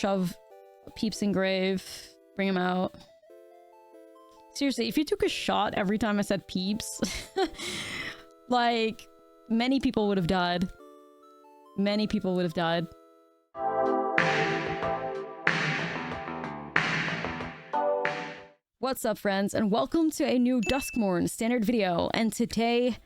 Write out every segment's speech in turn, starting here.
shove Peeps in grave, bring him out. Seriously, if you took a shot every time I said Peeps, like, many people would have died. Many people would have died. What's up, friends, and welcome to a new Duskmourn standard video. And today,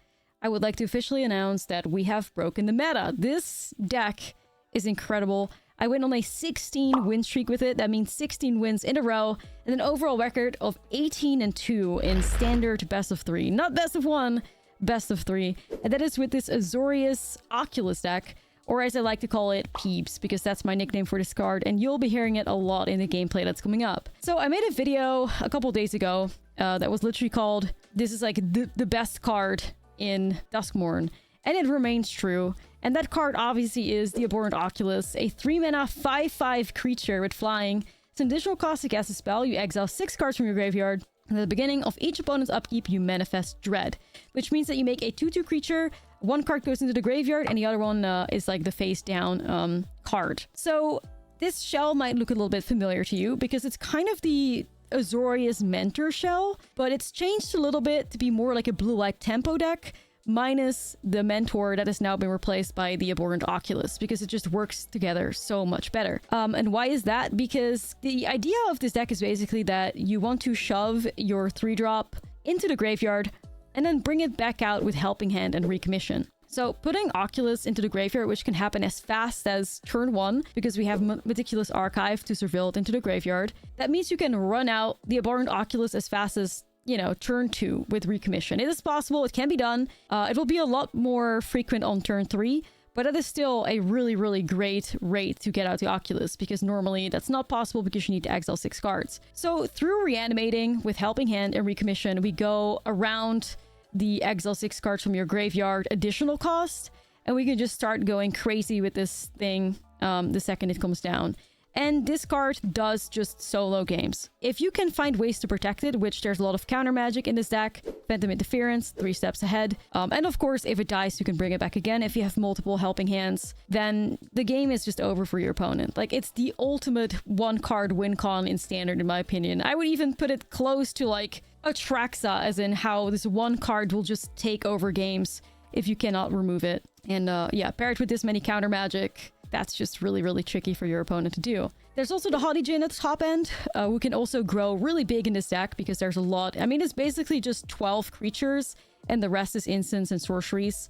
I would like to officially announce that we have broken the meta. This deck is incredible. I went on a 16 win streak with it. That means 16 wins in a row, and an overall record of 18-2 in standard best of 3. Not best of 1, best of 3. And that is with this Abhorrent Oculus deck, or as I like to call it, Peeps, because that's my nickname for this card, and you'll be hearing it a lot in the gameplay that's coming up. So I made a video a couple days ago that was literally called, this is like the best card in Duskmourn, and it remains true. And that card obviously is the Abhorrent Oculus, a 3-mana 5/5 creature with flying. It's an additional cost to cast a spell. You exile 6 cards from your graveyard. And at the beginning of each opponent's upkeep, you manifest Dread, which means that you make a 2/2 creature. One card goes into the graveyard, and the other one is like the face down card. So this shell might look a little bit familiar to you because it's kind of the Azorius Mentor shell, but it's changed a little bit to be more like a blue-white tempo deck, minus the Mentor that has now been replaced by the Abhorrent Oculus, because it just works together so much better. And why is that? Because the idea of this deck is basically that you want to shove your 3-drop into the graveyard and then bring it back out with Helping Hand and Recommission. So putting Oculus into the graveyard, which can happen as fast as turn 1, because we have Meticulous Archive to surveil it into the graveyard, that means you can run out the Abhorrent Oculus as fast as, you know, turn 2 with Recommission. It is possible, it can be done. It will be a lot more frequent on turn 3, but that is still a really, really great rate to get out the Oculus, because normally that's not possible because you need to exile 6 cards. So through reanimating with Helping Hand and Recommission, we go around the exile 6 cards from your graveyard additional cost, and we can just start going crazy with this thing the second it comes down. And this card does just solo games. If you can find ways to protect it, which there's a lot of counter magic in this deck, Phantom Interference, 3 steps ahead. And of course, if it dies, you can bring it back again. If you have multiple Helping Hands, then the game is just over for your opponent. Like, it's the ultimate one-card win con in Standard, in my opinion. I would even put it close to, like, Atraxa, as in how this one card will just take over games if you cannot remove it. And yeah, paired with this many counter magic, that's just really, really tricky for your opponent to do. There's also the Haughty Djinn at the top end, who can also grow really big in this deck because there's a lot. I mean, it's basically just 12 creatures, and the rest is instants and sorceries,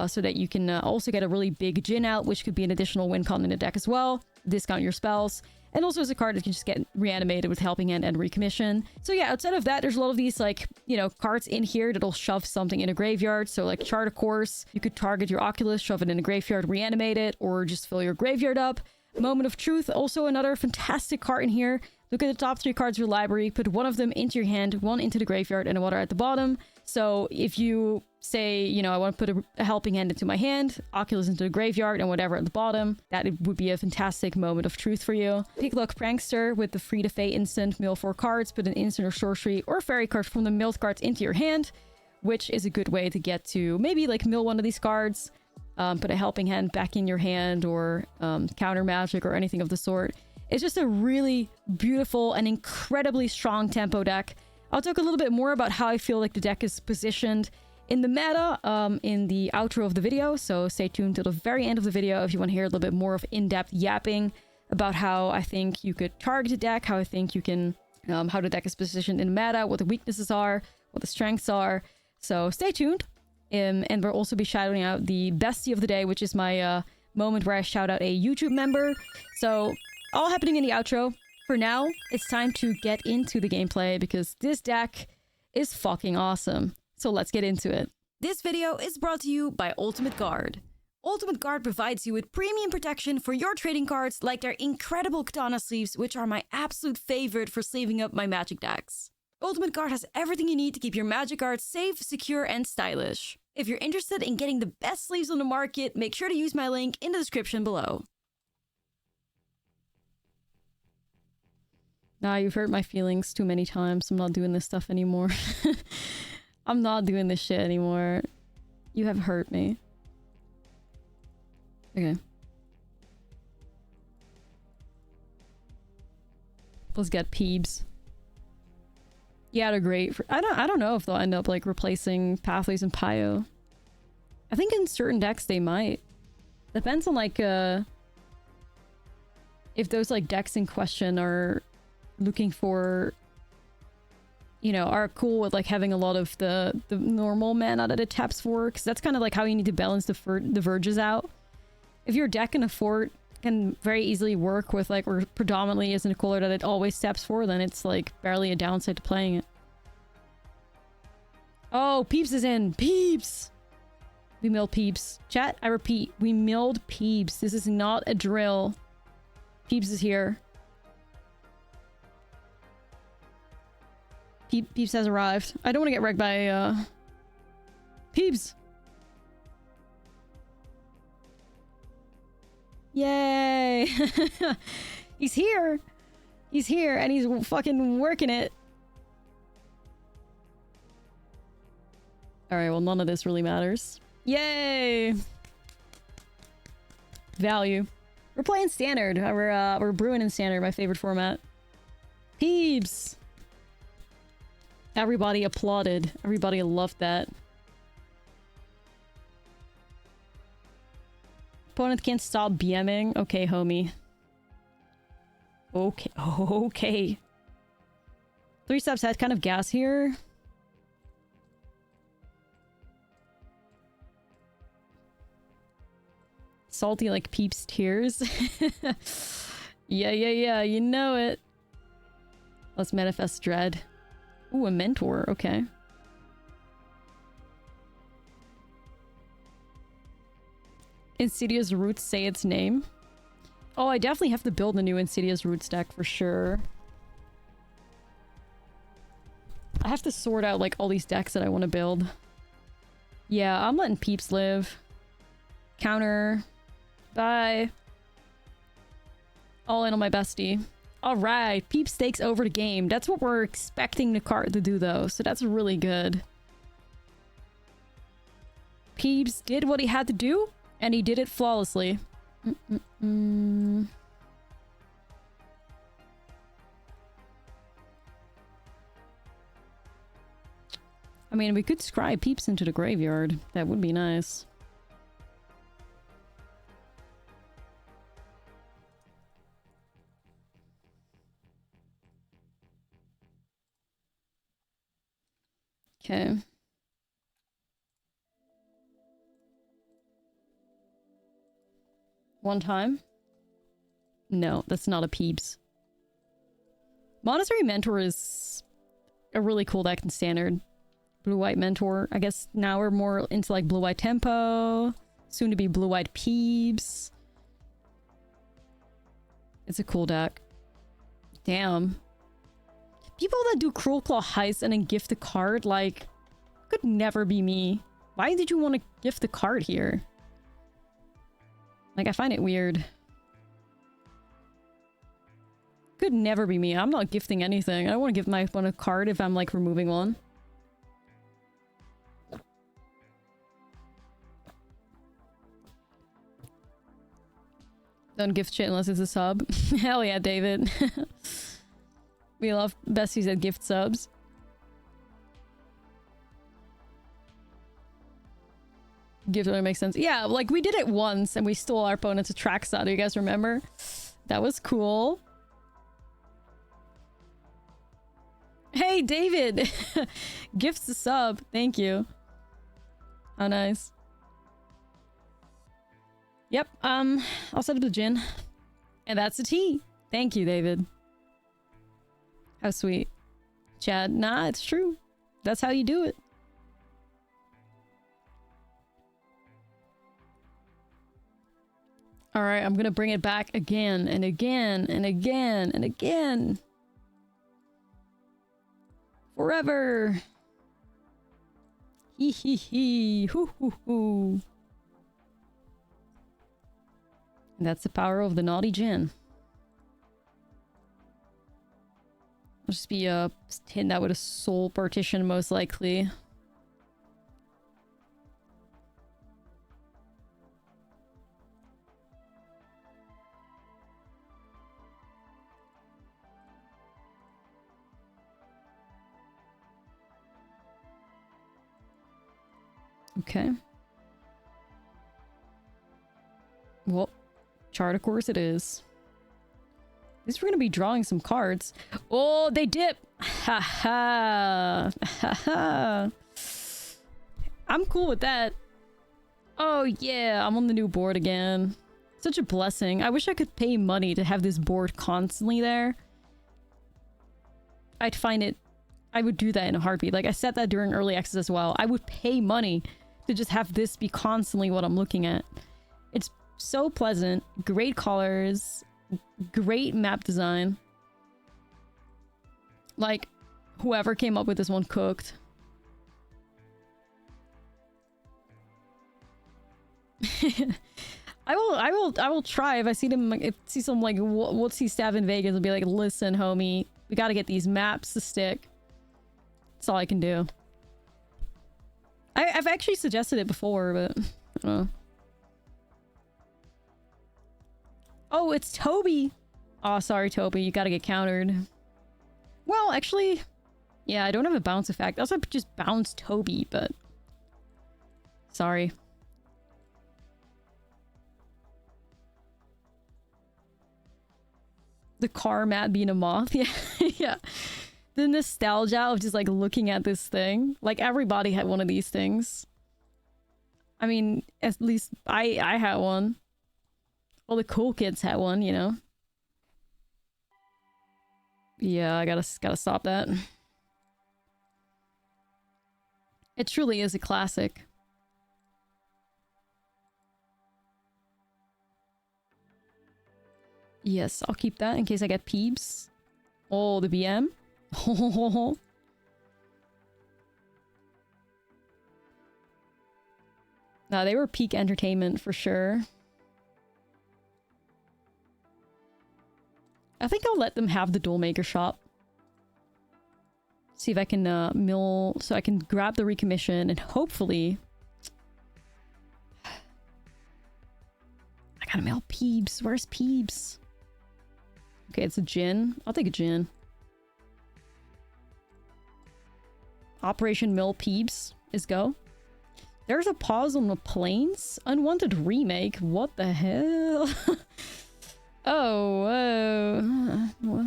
so that you can also get a really big Djinn out, which could be an additional win con in the deck as well. Discount your spells. And also as a card that can just get reanimated with Helping Hand and Recommission. So yeah, outside of that, there's a lot of these, like, you know, cards in here that'll shove something in a graveyard. So like Chart a Course, you could target your Oculus, shove it in a graveyard, reanimate it, or just fill your graveyard up. Moment of Truth, also another fantastic card in here. Look at the top 3 cards of your library, put one of them into your hand, one into the graveyard, and one at the bottom. So if you say, you know, I want to put a Helping Hand into my hand, Oculus into the graveyard, and whatever at the bottom, that would be a fantastic Moment of Truth for you. Picklock Prankster with the Free to Fey instant, mill 4 cards, put an instant or sorcery or fairy card from the milled cards into your hand, which is a good way to get to maybe like mill one of these cards, put a Helping Hand back in your hand, or counter magic or anything of the sort. It's just a really beautiful and incredibly strong tempo deck. I'll talk a little bit more about how I feel like the deck is positioned in the meta in the outro of the video, so stay tuned till the very end of the video if you want to hear a little bit more of in-depth yapping about how I think you could target the deck, how I think you can, how the deck is positioned in the meta, what the weaknesses are, what the strengths are. So stay tuned. And we'll also be shouting out the bestie of the day, which is my moment where I shout out a YouTube member. So all happening in the outro. For now, it's time to get into the gameplay because this deck is fucking awesome. So let's get into it. This video is brought to you by Ultimate Guard. Ultimate Guard provides you with premium protection for your trading cards, like their incredible katana sleeves, which are my absolute favorite for sleeving up my magic decks. Ultimate Guard has everything you need to keep your magic cards safe, secure, and stylish. If you're interested in getting the best sleeves on the market, make sure to use my link in the description below. Nah, you've hurt my feelings too many times. I'm not doing this stuff anymore. I'm not doing this shit anymore. You have hurt me. Okay. Let's get Peebs. Yeah, they're great. I don't know if they'll end up like replacing Pathways and Pio. I think in certain decks they might. Depends on like if those like decks in question are looking for, you know, are cool with like having a lot of the normal mana that it taps for, because that's kind of like how you need to balance the verges out. If your deck in a fort can very easily work with like, or predominantly isn't a color that it always taps for, then it's like barely a downside to playing it. Oh, Peeps is in. Peeps! We milled Peeps. Chat, I repeat, we milled Peeps. This is not a drill. Peeps is here. Peeps has arrived. I don't want to get wrecked by, Peeps! Yay! He's here! He's here, and he's fucking working it. Alright, well, none of this really matters. Yay! Value. We're playing Standard. We're brewing in Standard, my favorite format. Peeps! Everybody applauded. Everybody loved that. Opponent can't stop BMing. Okay, homie. Okay. Okay. 3 steps had kind of gas here. Salty like Peeps tears. Yeah, you know it. Let's manifest dread. Ooh, a mentor, okay. Insidious Roots say its name. Oh, I definitely have to build a new Insidious Roots deck for sure. I have to sort out like all these decks that I want to build. Yeah, I'm letting Peeps live. Counter. Bye. All in on my bestie. Alright, Peeps takes over the game. That's what we're expecting the card to do though, so that's really good. Peeps did what he had to do, and he did it flawlessly. I mean, we could scry Peeps into the graveyard. That would be nice. Okay. One time? No, that's not a Peeps. Monastery Mentor is a really cool deck in Standard. Blue-White Mentor. I guess now we're more into like Blue-White Tempo. Soon to be Blue-White Peeps. It's a cool deck. Damn. People that do Cruel Claw Heist and then gift a card, like, could never be me. Why did you want to gift the card here? Like, I find it weird. Could never be me. I'm not gifting anything. I don't want to give my opponent a card if I'm, like, removing one. Don't gift shit unless it's a sub. Hell yeah, David. We love besties that gift subs. Gift only makes sense. Yeah, like we did it once and we stole our opponent's Atraxa. Do you guys remember? That was cool. Hey, David! Gifts the sub. Thank you. How nice. Yep, I'll set up the gin. And that's a tea. Thank you, David. How sweet. Chad, nah, it's true. That's how you do it. Alright, I'm gonna bring it back again and again and again and again. Forever. Hee hee hee. Hoo hoo hoo. And that's the power of the naughty gin. I'll just be hitting that with a soul partition most likely. Okay. Well, chart of course it is. At least we're gonna be drawing some cards. Oh, they dip! Ha ha! Ha ha! I'm cool with that. Oh yeah, I'm on the new board again. Such a blessing. I wish I could pay money to have this board constantly there. I'd find it... I would do that in a heartbeat. Like, I said that during early access as well. I would pay money to just have this be constantly what I'm looking at. It's so pleasant. Great colors. Great map design. Like, whoever came up with this one cooked. I will try if I see them, if see some like what's he stab in Vegas and be like, listen homie, we gotta get these maps to stick. That's all I can do. I've actually suggested it before, but I don't know. Oh, it's Toby. Oh, sorry Toby, you gotta get countered. Well, actually, yeah, I don't have a bounce effect. I also just bounce Toby, but sorry. The car mat being a moth. Yeah. Yeah. The nostalgia of just like looking at this thing. Like everybody had one of these things. I mean, at least I had one. All the cool kids had one, you know. Yeah, I gotta stop that. It truly is a classic. Yes, I'll keep that in case I get peeps. Oh, the BM. Nah, they were peak entertainment for sure. I think I'll let them have the duel maker shop. See if I can mill, so I can grab the recommission and hopefully... I gotta mail Peebs. Where's Peebs? Okay, it's a Jin. I'll take a Jin. Operation Mill Peebs is go. There's a pause on the plains? Unwanted remake? What the hell? Oh, whoa. What?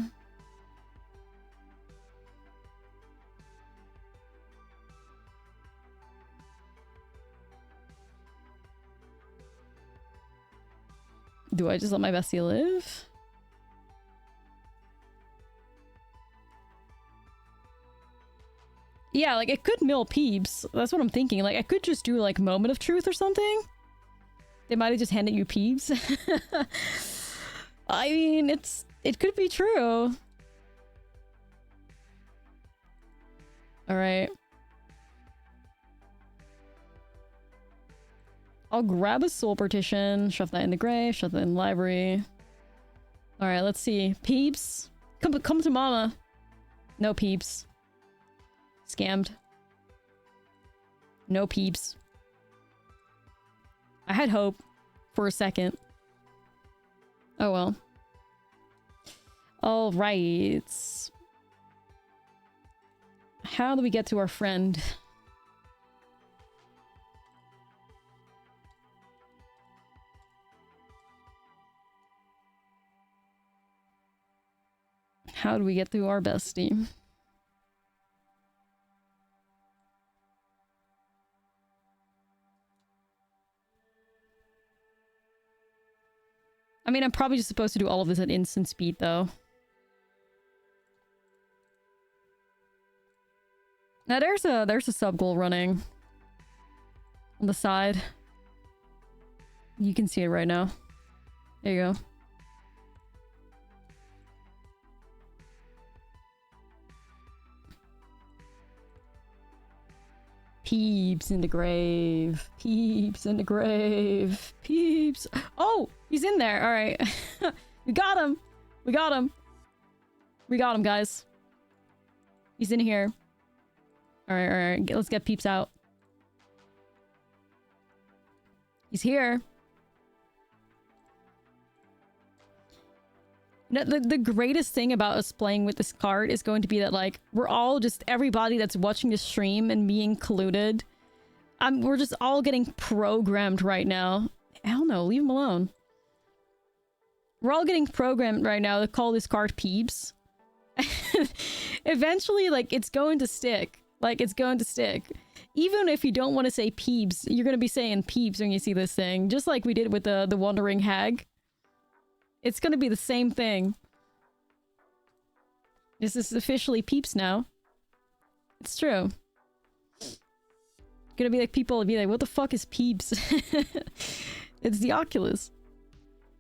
Do I just let my bestie live? Yeah, like, it could mill Peebs. That's what I'm thinking. Like, I could just do, like, Moment of Truth or something. They might have just handed you Peebs. I mean, it could be true. Alright. I'll grab a soul partition, shove that in the grave, shove that in the library. Alright, let's see. Peeps? Come to mama. No peeps. Scammed. No peeps. I had hope for a second. Oh well. Alright. How do we get to our friend? How do we get to our bestie? I mean, I'm probably just supposed to do all of this at instant speed, though. Now, there's a sub-goal running on the side. You can see it right now. There you go. Peeps in the grave. Peeps in the grave. Peeps. Oh, he's in there. All right. We got him. We got him. We got him, guys. He's in here. All right, all right. Let's get Peeps out. He's here. The greatest thing about us playing with this card is going to be that, like, we're all just, everybody that's watching this stream and me included, We're just all getting programmed right now. Hell no, leave him alone. We're all getting programmed right now to call this card peeps. Eventually, like, it's going to stick. Like, it's going to stick. Even if you don't want to say peeps, you're going to be saying peeps when you see this thing. Just like we did with the Wandering Hag. It's going to be the same thing. This is officially peeps now. It's true. Gonna be like, people will be like, what the fuck is peeps? It's the Oculus.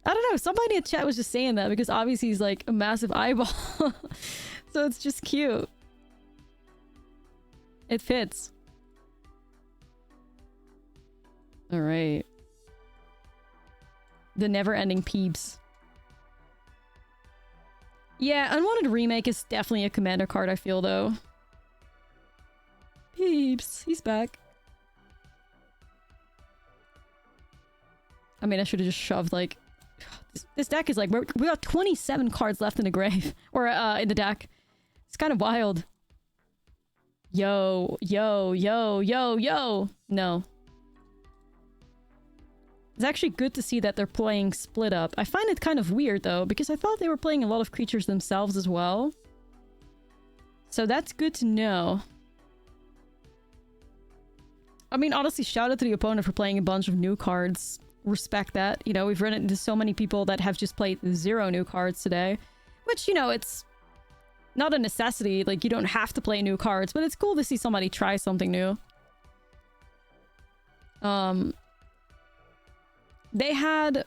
I don't know, somebody in chat was just saying that because obviously he's like a massive eyeball. So it's just cute. It fits. Alright. The never-ending peeps. Yeah, Unwanted Remake is definitely a commander card, I feel, though. Peeps, he's back. I mean, I should have just shoved, like... This deck is like... We got 27 cards left in the grave. Or, in the deck. It's kind of wild. Yo, yo, yo, yo, yo! No. It's actually good to see that they're playing split up. I find it kind of weird, though, because I thought they were playing a lot of creatures themselves as well. So that's good to know. I mean, honestly, shout out to the opponent for playing a bunch of new cards. Respect that. You know, we've run into so many people that have just played 0 new cards today. Which, you know, it's not a necessity. Like, you don't have to play new cards, but it's cool to see somebody try something new. They had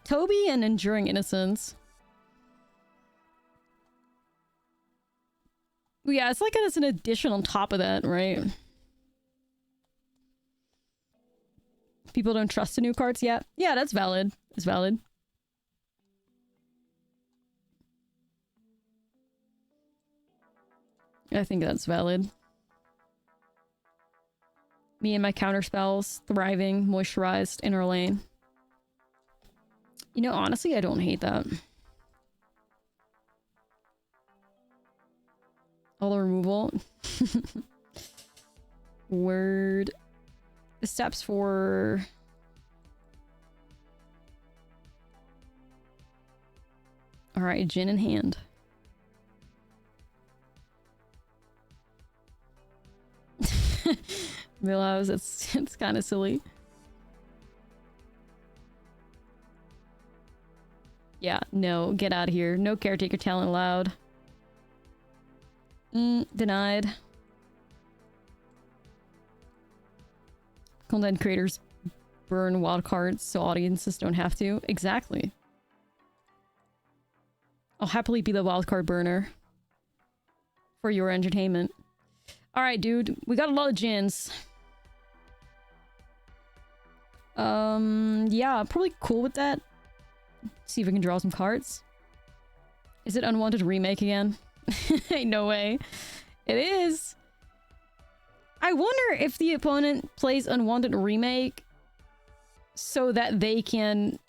Toby and Enduring Innocence. Yeah, it's like it's an addition on top of that, right? People don't trust the new cards yet. Yeah, that's valid. It's valid. I think that's valid. Me and my counterspells, thriving, moisturized, inner lane. You know, honestly, I don't hate that. All the removal. Word. The steps for... Alright, Jin in hand. Millhouse, it's kind of silly. Yeah, no, get out of here. No caretaker talent allowed. Denied. Content creators burn wild cards so audiences don't have to. Exactly. I'll happily be the wildcard burner. For your entertainment. Alright, dude. We got a lot of Jins. Yeah, probably cool with that. See if we can draw some cards. Is it Unwanted Remake again? Ain't no way. It is. I wonder if the opponent plays Unwanted Remake so that they can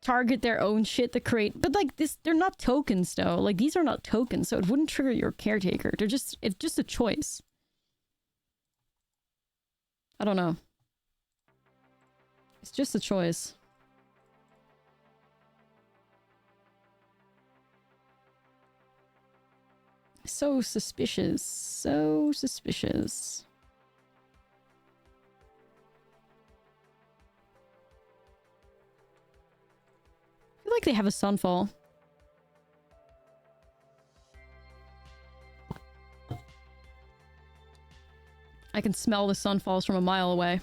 target their own shit to create... But, like, they're not tokens, though. Like, these are not tokens, so it wouldn't trigger your caretaker. It's just a choice. I don't know. It's just a choice. So suspicious. So suspicious. I feel like they have a Sunfall. I can smell the Sunfalls from a mile away.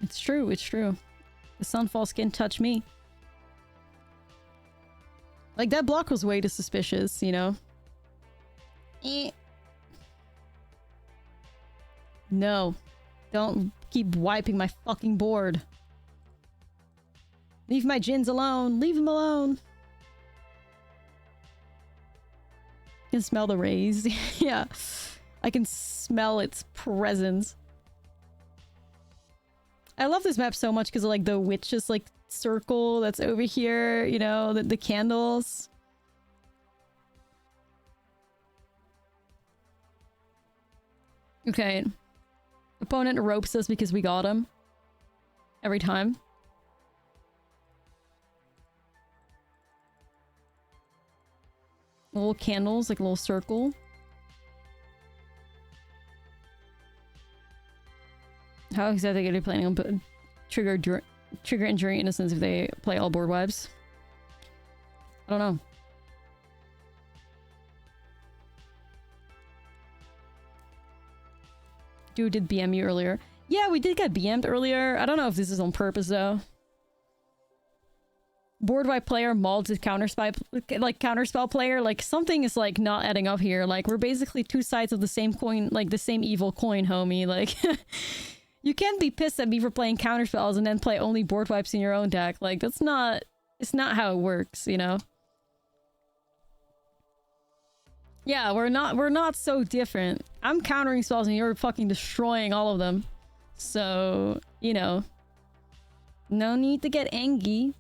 It's true, it's true. The Sunfalls can touch me. Like, that block was way too suspicious, you know? No. Don't keep wiping my fucking board. Leave my Jins alone. Leave them alone. I can smell the rays. Yeah. I can smell its presence. I love this map so much because of like the witches like circle that's over here, you know, the candles. Okay. Opponent ropes us because we got him. Every time. Little candles, like a little circle. How exactly are they planning on trigger injuring innocents if they play all board wipes? I don't know. Dude did BM you earlier. Yeah, we did get BM'd earlier. I don't know if this is on purpose though. Board wipe player mauled his counterspell player. Like something is like not adding up here. Like we're basically two sides of the same coin, like the same evil coin, homie. Like you can't be pissed at me for playing counterspells and then play only board wipes in your own deck. Like that's not, it's not how it works, you know? Yeah, we're not so different. I'm countering spells and you're fucking destroying all of them. So, you know, no need to get angry.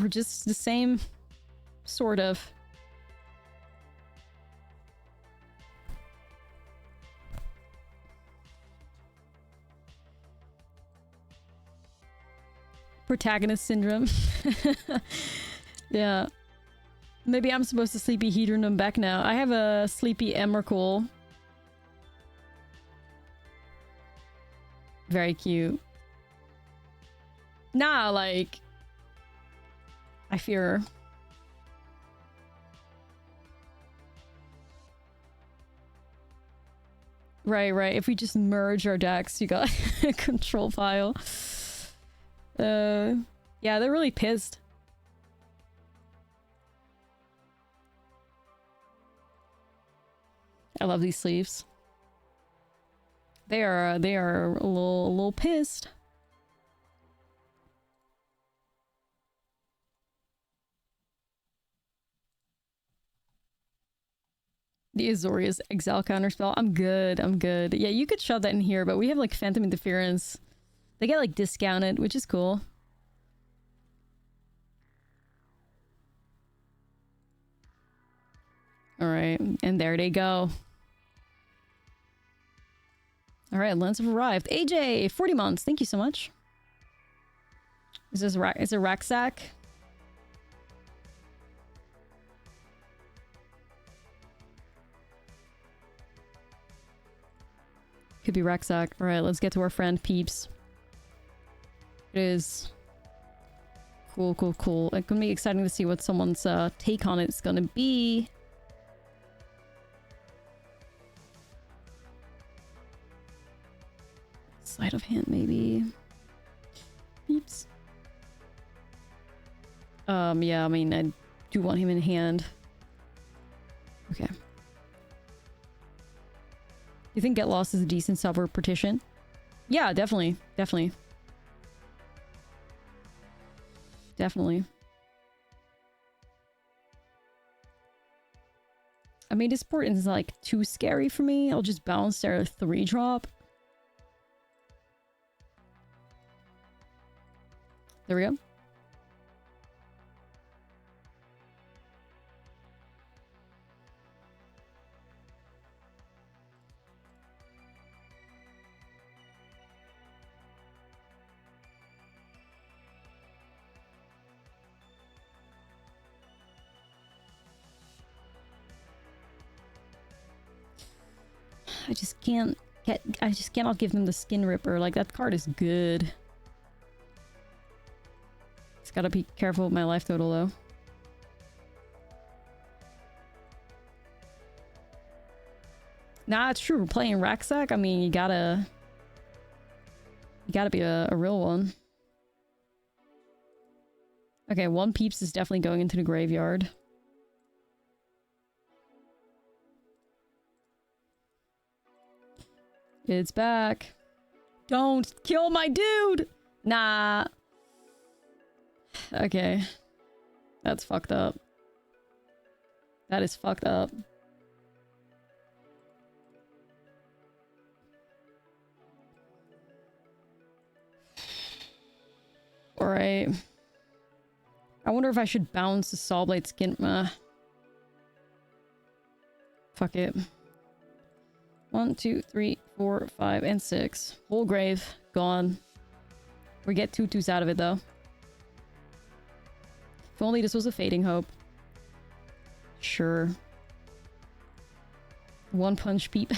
We're just the same, sort of. Protagonist syndrome. Yeah. Maybe I'm supposed to sleepy Hedron back now. I have a sleepy Emrakul. Very cute. Nah, like... I fear her. Right. If we just merge our decks, you got a control file. Yeah, they're really pissed. I love these sleeves. They are a little pissed. The Azorius Exile counterspell. I'm good. Yeah, you could shove that in here, but we have like Phantom Interference. They get like discounted, which is cool. Alright, and there they go. Alright, Lens have arrived. AJ, 40 months. Thank you so much. Is this is a rack sack? Could be rack sack. Alright, let's get to our friend Peeps. It is cool. It's gonna be exciting to see what someone's take on it's gonna be. Sleight of hand, maybe. Peeps. Yeah, I mean, I do want him in hand. Okay. You think Get Lost is a decent sub or partition? Yeah, definitely. I mean, this port is like too scary for me. I'll just bounce their 3-drop. There we go. I just cannot give them the Skin Ripper. Like, that card is good. Just gotta be careful with my life total, though. Nah, it's true. We're playing Racksack. I mean, you gotta be a real one. Okay, one Peeps is definitely going into the graveyard. It's back. Don't kill my dude! Nah. Okay. That's fucked up. That is fucked up. Alright. I wonder if I should bounce the Sawblade Skin. Fuck it. 1, 2, 3, 4, 5, and 6. Whole grave. Gone. We get 2/2s out of it, though. If only this was a fading hope. Sure. One punch peep.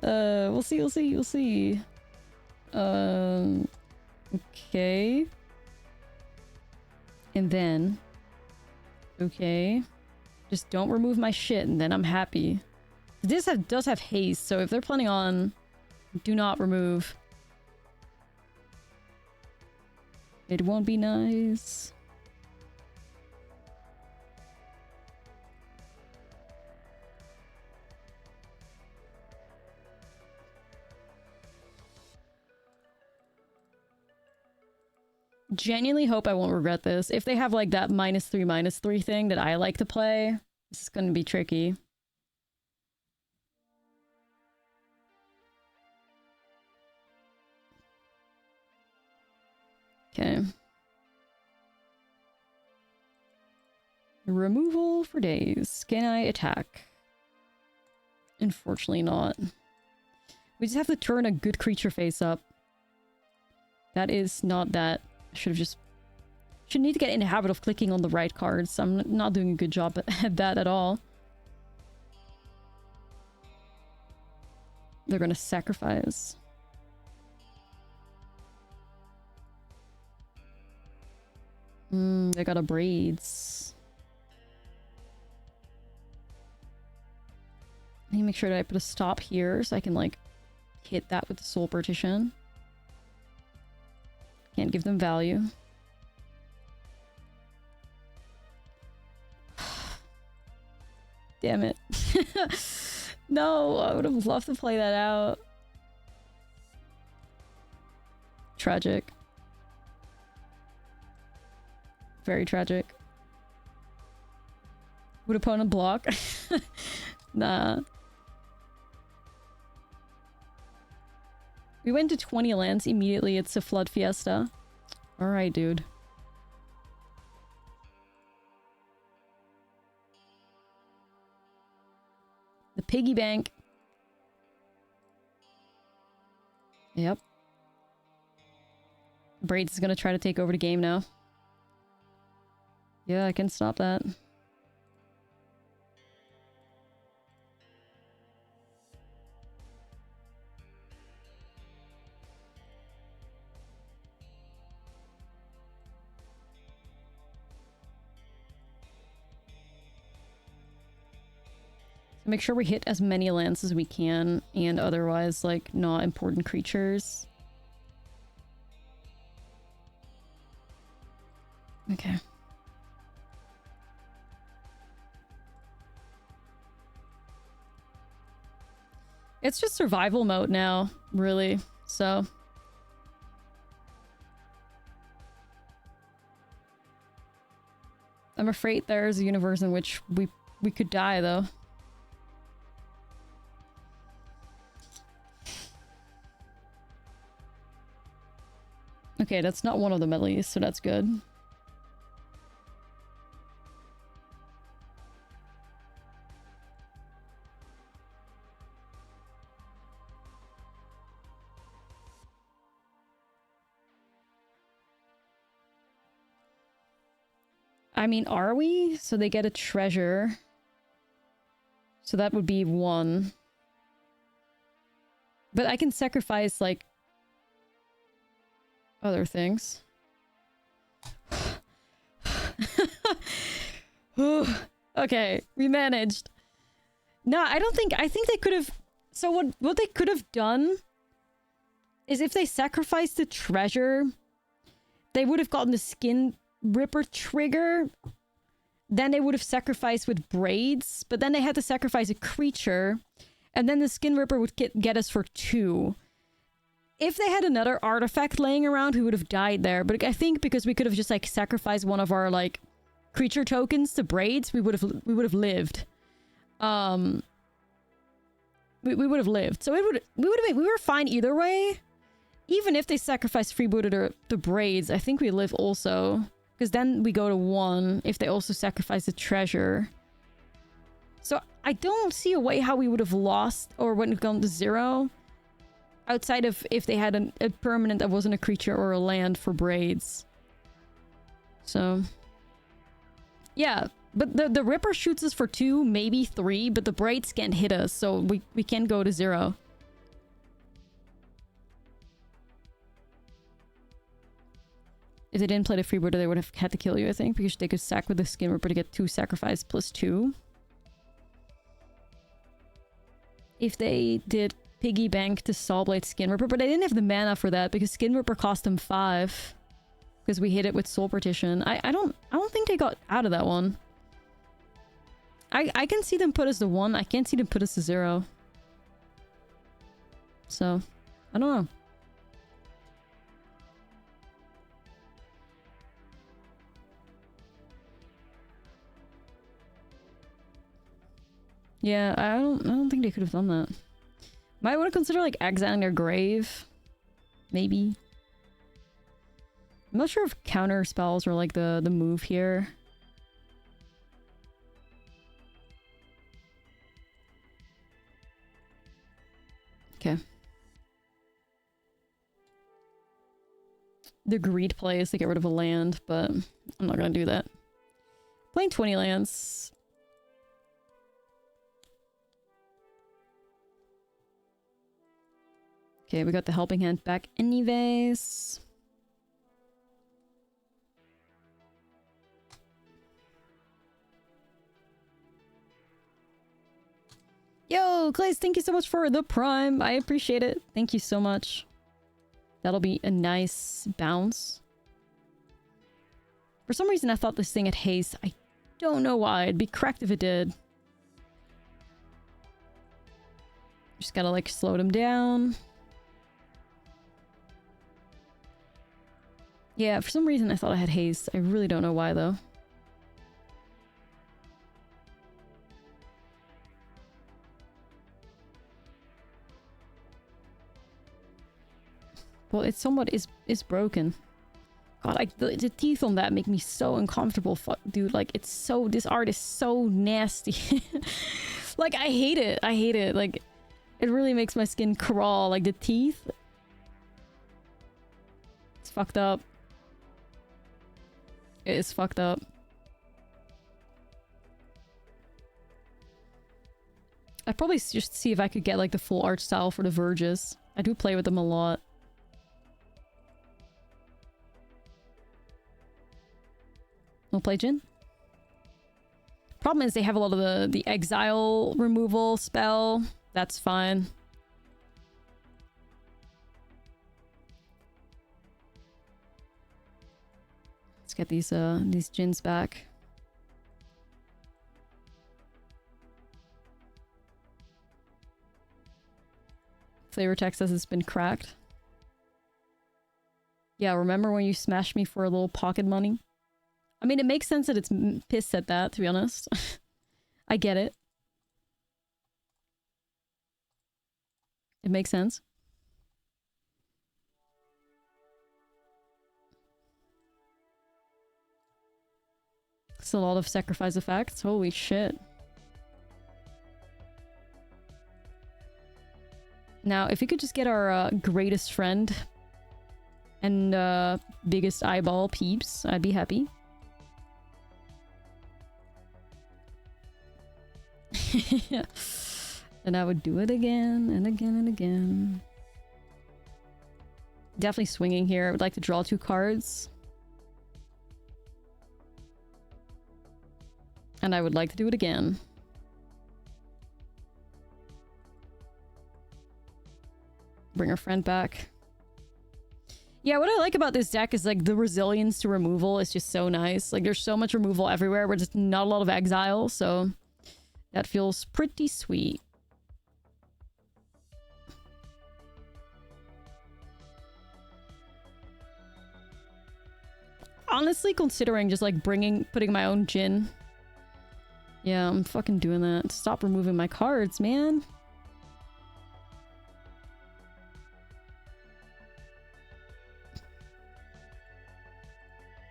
We'll see, we'll see, we'll see. Okay. And then... Okay. Just don't remove my shit, and then I'm happy. This does have haste, so if they're planning on... Do not remove. It won't be nice. Genuinely hope I won't regret this. If they have like that -3/-3 thing that I like to play, this is gonna be tricky. Okay. Removal for days. Can I attack? Unfortunately not. We just have to turn a good creature face up. That is not that. I should need to get in the habit of clicking on the right cards. I'm not doing a good job at that at all. They're gonna sacrifice. They got a braids. I need to make sure that I put a stop here so I can like hit that with the soul partition. Can't give them value. Damn it. No, I would have loved to play that out. Tragic. Very tragic. Would opponent block? Nah. We went to 20 lands immediately. It's a flood fiesta. Alright, dude. The piggy bank. Yep. Braids is gonna try to take over the game now. Yeah, I can stop that. Make sure we hit as many lands as we can, and otherwise, like, not important creatures. Okay. It's just survival mode now, really, so... I'm afraid there's a universe in which we could die, though. Okay, that's not one of them at least, so that's good. I mean, are we? So they get a treasure. So that would be 1. But I can sacrifice, like, other things. Okay, we managed. No, I think they could have... So what they could have done is if they sacrificed the treasure, they would have gotten the Skin Ripper trigger. Then they would have sacrificed with braids, but then they had to sacrifice a creature, and then the Skin Ripper would get us for 2. If they had another artifact laying around, we would have died there. But I think because we could have just like sacrificed one of our like creature tokens to braids, we would have lived. We would have lived. So we were fine either way. Even if they sacrifice freebooted or the braids, I think we live also. Because then we go to 1 if they also sacrifice the treasure. So I don't see a way how we would have lost or wouldn't have gone to 0. Outside of if they had a permanent that wasn't a creature or a land for braids. So... yeah, but the Ripper shoots us for 2, maybe 3, but the braids can't hit us, so we can't go to 0. If they didn't play the freebooter, they would have had to kill you, I think, because they could sack with the Skin Ripper to get 2 sacrifice plus 2. If they did Piggy Bank to Soulblade Skin Ripper, but they didn't have the mana for that because Skin Ripper cost them 5. Because we hit it with Soul Partition. I don't think they got out of that one. I can see them put us to 1. I can't see them put us to 0. So, I don't know. Yeah, I don't think they could have done that. Might want to consider like exiling their grave. Maybe. I'm not sure if counter spells are like the move here. Okay. The greed play is to get rid of a land, but I'm not gonna do that. Playing 20 lands. Okay, we got the helping hand back anyways. Yo, Clays, thank you so much for the prime. I appreciate it. Thank you so much. That'll be a nice bounce. For some reason, I thought this thing had haste. I don't know why. It'd be correct if it did. Just gotta, like, slow them down. Yeah, for some reason, I thought I had haste. I really don't know why, though. Well, it somewhat is broken. God, like, the teeth on that make me so uncomfortable. Fuck, dude, like, it's so... This art is so nasty. Like, I hate it. I hate it. Like, it really makes my skin crawl. Like, the teeth... It's fucked up. It is fucked up. I'd probably just see if I could get, like, the full art style for the Verges. I do play with them a lot. We'll play Jhin. Problem is they have a lot of the exile removal spell. That's fine. Let's get these Jhins back. Flavor text says it's been cracked. Yeah, remember when you smashed me for a little pocket money? I mean, it makes sense that it's pissed at that, to be honest. I get it. It makes sense. It's a lot of sacrifice effects. Holy shit. Now, if we could just get our greatest friend and biggest eyeball peeps, I'd be happy. And I would do it again and again and again. Definitely swinging here. I would like to draw 2 cards. And I would like to do it again. Bring our friend back. Yeah, what I like about this deck is like the resilience to removal is just so nice. Like there's so much removal everywhere, but just not a lot of exile, so that feels pretty sweet. Honestly, considering just like putting my own Jhin. Yeah, I'm fucking doing that. Stop removing my cards, man.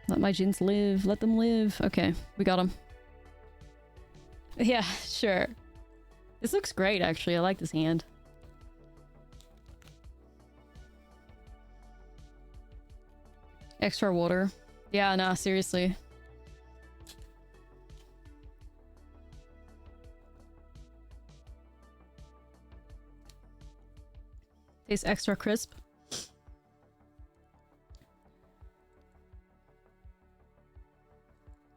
Let my Jins live. Let them live. Okay, we got them. Yeah, sure. This looks great, actually. I like this hand. Extra water. Yeah, nah, seriously. Tastes extra crisp.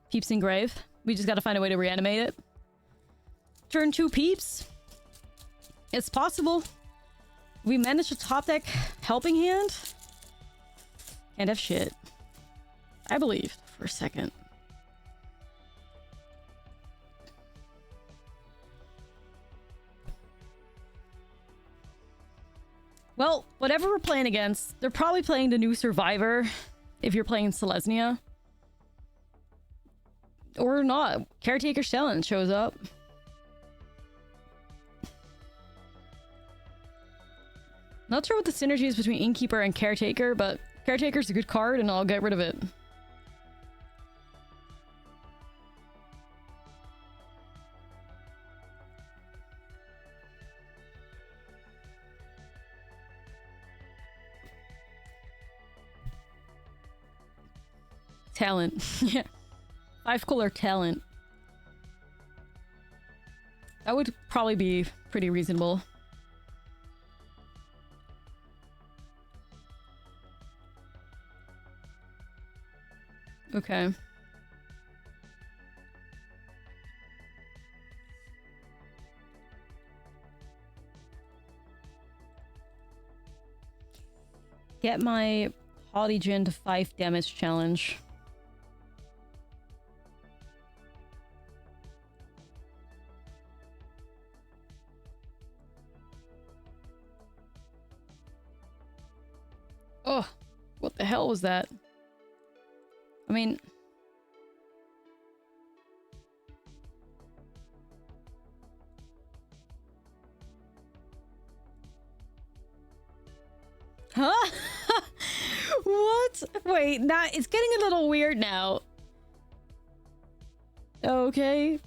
Peeps Engrave. We just gotta find a way to reanimate it. Turn 2 Peeps. It's possible. We managed to top deck Helping Hand. Can't have shit. I believed for a second. Well, whatever we're playing against, they're probably playing the new Survivor if you're playing Selesnya. Or not. Caretaker Challenge shows up. Not sure what the synergy is between Innkeeper and Caretaker, but Caretaker's a good card and I'll get rid of it. Talent. Yeah. 5-color talent. That would probably be pretty reasonable. Okay. Get my Haughty Djinn to 5 damage challenge. Oh, what the hell was that? I mean... Huh? What? Wait, nah, it's getting a little weird now. Okay.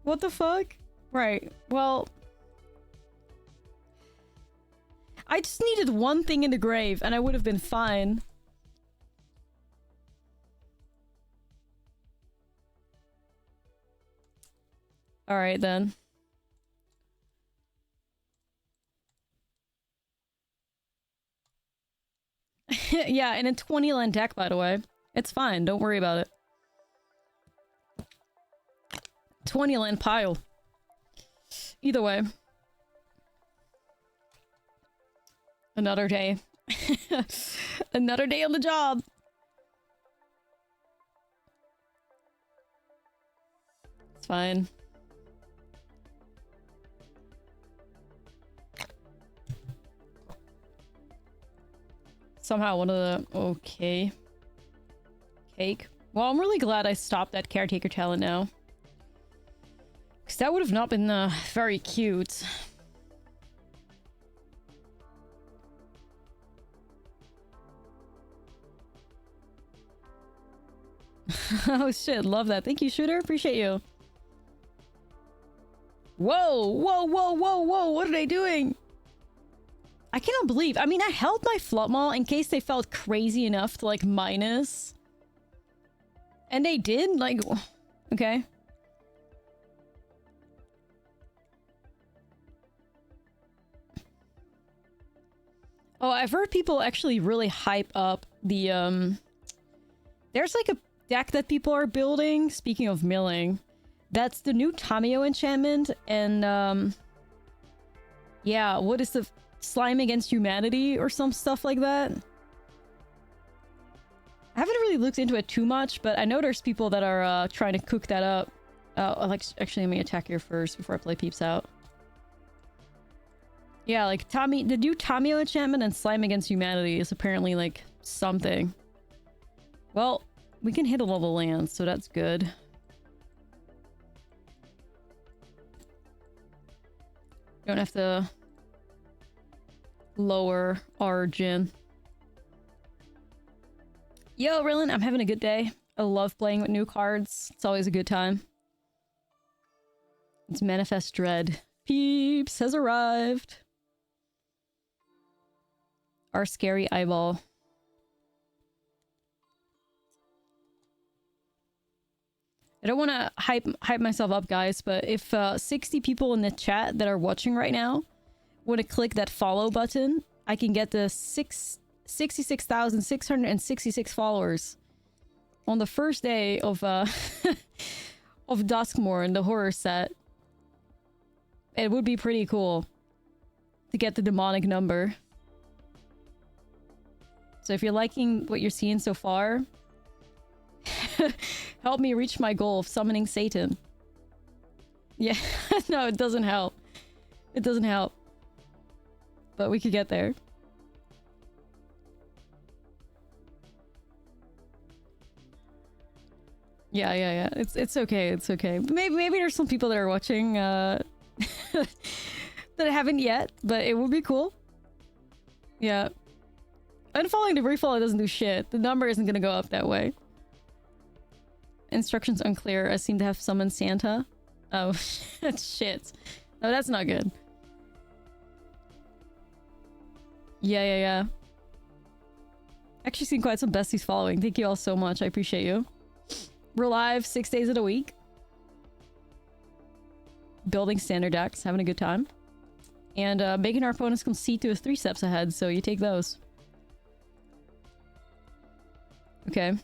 What the fuck? Right, well... I just needed one thing in the grave and I would have been fine. Alright then. Yeah, in a 20-land deck, by the way. It's fine, don't worry about it. 20-land pile. Either way. Another day. Another day on the job. It's fine. Somehow one of the... Okay. Cake. Well, I'm really glad I stopped that Caretaker talent now. Because that would have not been very cute. Oh shit, love that. Thank you, Shooter. Appreciate you. Whoa, whoa, whoa, whoa, whoa. What are they doing? I cannot believe. I mean, I held my Floodmaw in case they felt crazy enough to, like, minus. And they did? Like, okay. Oh, I've heard people actually really hype up the, There's, like, a deck that people are building, speaking of milling. That's the new Tamio enchantment, and, yeah, what is the... Slime Against Humanity or some stuff like that. I haven't really looked into it too much, but I know there's people that are trying to cook that up. Actually, let me attack here first before I play Peeps out. Yeah, like the new Tamio enchantment and Slime Against Humanity is apparently like something. Well, we can hit all the lands, so that's good. Don't have to lower our Djinn. Yo, Rillin, I'm having a good day. I love playing with new cards. It's always a good time. It's Manifest Dread. Peeps has arrived. Our scary eyeball. I don't want to hype myself up, guys, but if 60 people in the chat that are watching right now want to click that follow button, I can get the 66,666 followers on the first day of of Duskmourn, the horror set. It would be pretty cool to get the demonic number. So if you're liking what you're seeing so far, help me reach my goal of summoning Satan. Yeah, no, it doesn't help. It doesn't help. But we could get there. Yeah. It's okay. It's okay. Maybe there's some people that are watching that haven't yet, but it would be cool. Yeah. Unfollowing to refollow doesn't do shit. The number isn't gonna go up that way. Instructions unclear. I seem to have summoned Santa. Oh, shit. No, that's not good. Yeah. Actually seen quite some besties following. Thank you all so much. I appreciate you. We're live 6 days of the week. Building standard decks. Having a good time. And making our opponents concede to us 3 steps ahead. So you take those. Okay.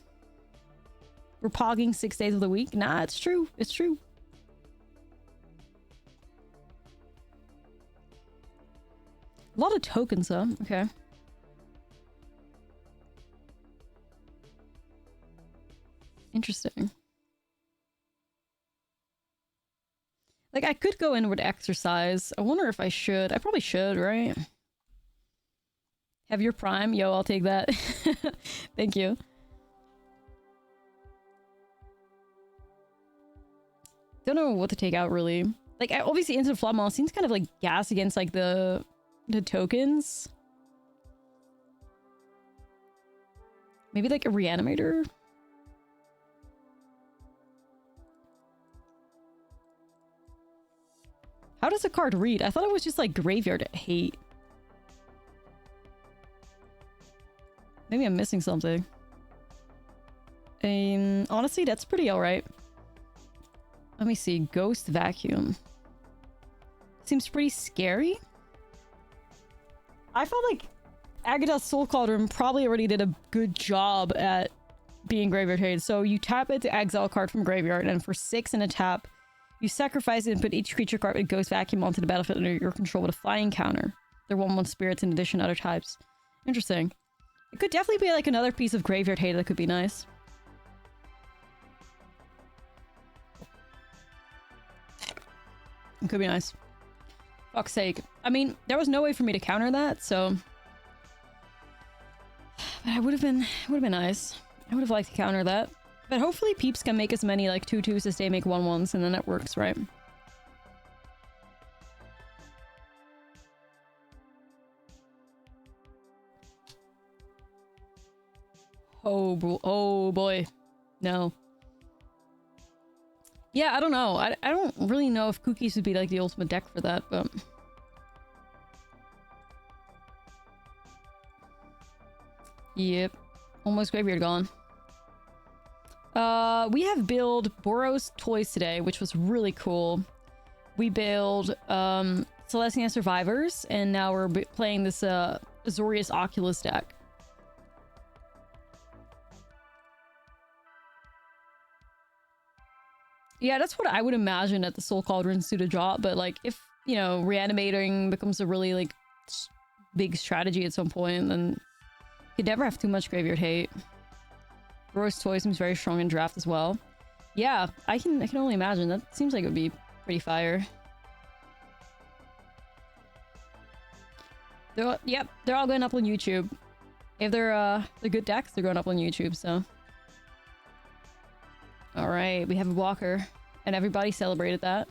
We're pogging 6 days of the week. Nah, it's true. It's true. A lot of tokens, though. Okay. Interesting. Like, I could go in with exercise. I wonder if I should. I probably should, right? Have your prime? Yo, I'll take that. Thank you. Don't know what to take out, really. Like, obviously Instant Floodmaw seems kind of like gas against like the tokens. Maybe like a Reanimator? How does a card read? I thought it was just like graveyard hate. Maybe I'm missing something. Honestly, that's pretty alright. Let me see. Ghost Vacuum. Seems pretty scary. I felt like Agatha's Soul Cauldron probably already did a good job at being graveyard hated. So you tap it to exile a card from graveyard, and for 6 and a tap, you sacrifice it and put each creature card with Ghost Vacuum onto the battlefield under your control with a flying counter. They're 1/1 spirits in addition to other types. Interesting. It could definitely be like another piece of graveyard hate that could be nice. It could be nice. Fuck's sake. I mean, there was no way for me to counter that, so... But it would have been nice. I would have liked to counter that. But hopefully peeps can make as many like 2/2s as they make 1/1s, and then that works, right? Oh boy. No. Yeah, I don't know. I don't really know if Cookies would be like the ultimate deck for that, but... Yep. Almost graveyard gone. We have build Boros Toys today, which was really cool. We build Celestia Survivors, and now we're playing this Abhorrent Oculus deck. Yeah, that's what I would imagine that the Soul Cauldron's to drop, but like if, you know, reanimating becomes a really like big strategy at some point, then you never have too much graveyard hate. Roast Toy seems very strong in draft as well. Yeah, I can only imagine. That seems like it would be pretty fire. Yep, they're all going up on YouTube. If they're good decks, they're going up on YouTube, so. Alright, we have a walker. And everybody celebrated that.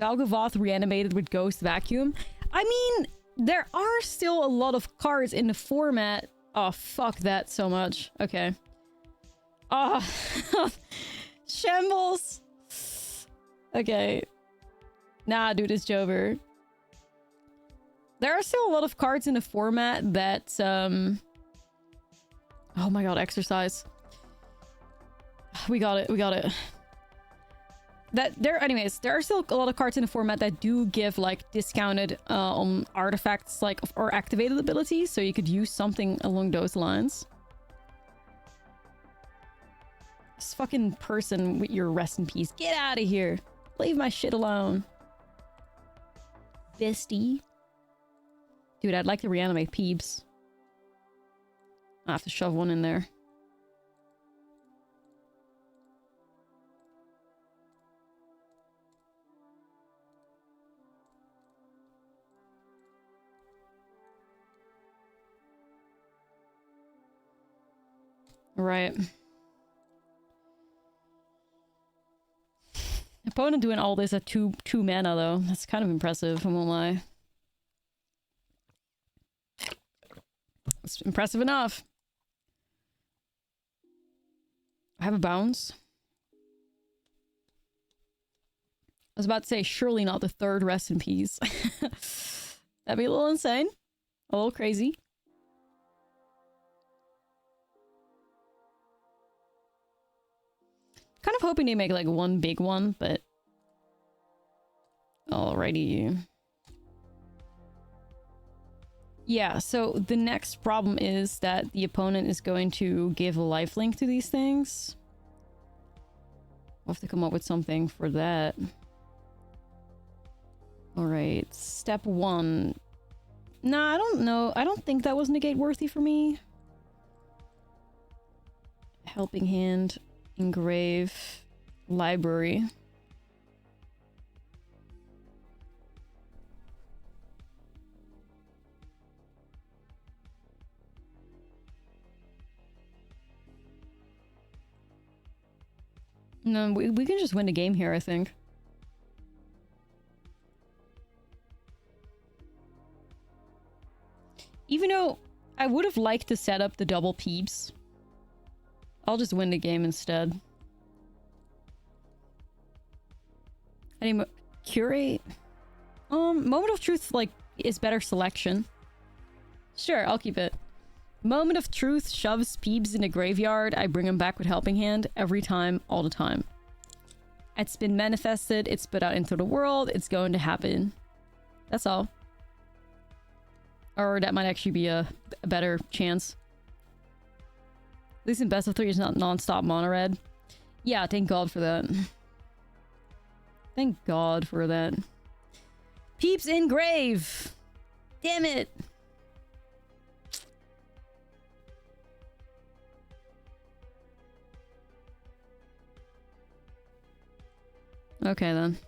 Valgavoth reanimated with Ghost Vacuum. I mean, There are still a lot of cards in the format. Oh, fuck that so much. Okay. Oh, shambles. Okay. Nah, dude, it's Jover. There are still a lot of cards in the format that, oh my god, exercise. We got it, we got it. Anyways, there are still a lot of cards in the format that do give, like, discounted, on artifacts, like, or activated abilities, so you could use something along those lines. This fucking person with your rest in peace. Get out of here! Leave my shit alone. Bestie. Dude, I'd like to reanimate Peebs. I have to shove one in there. Right. Opponent doing all this at two mana though. That's kind of impressive, I won't lie. It's impressive enough. I have a bounce. I was about to say, surely not the third rest in peace. That'd be a little insane. A little crazy. Kind of hoping they make like one big one, but... Alrighty. Yeah, so the next problem is that the opponent is going to give a lifelink to these things. We'll have to come up with something for that. Alright, step one. Nah, I don't know. I don't think that was negate worthy for me. Helping Hand, Engrave, Library. No, we can just win the game here, I think. Even though I would have liked to set up the double Peebs, I'll just win the game instead. Anyway, curate. Moment of Truth, like, is better selection. Sure, I'll keep it. Moment of Truth shoves Peebs in a graveyard. I bring him back with Helping Hand every time, all the time. It's been manifested, it's put out into the world, it's going to happen. That's all. Or that might actually be a better chance. At least in best of 3 is not non-stop mono red. Yeah, thank God for that. Thank God for that. Peeps Engrave! Damn it! Okay, then.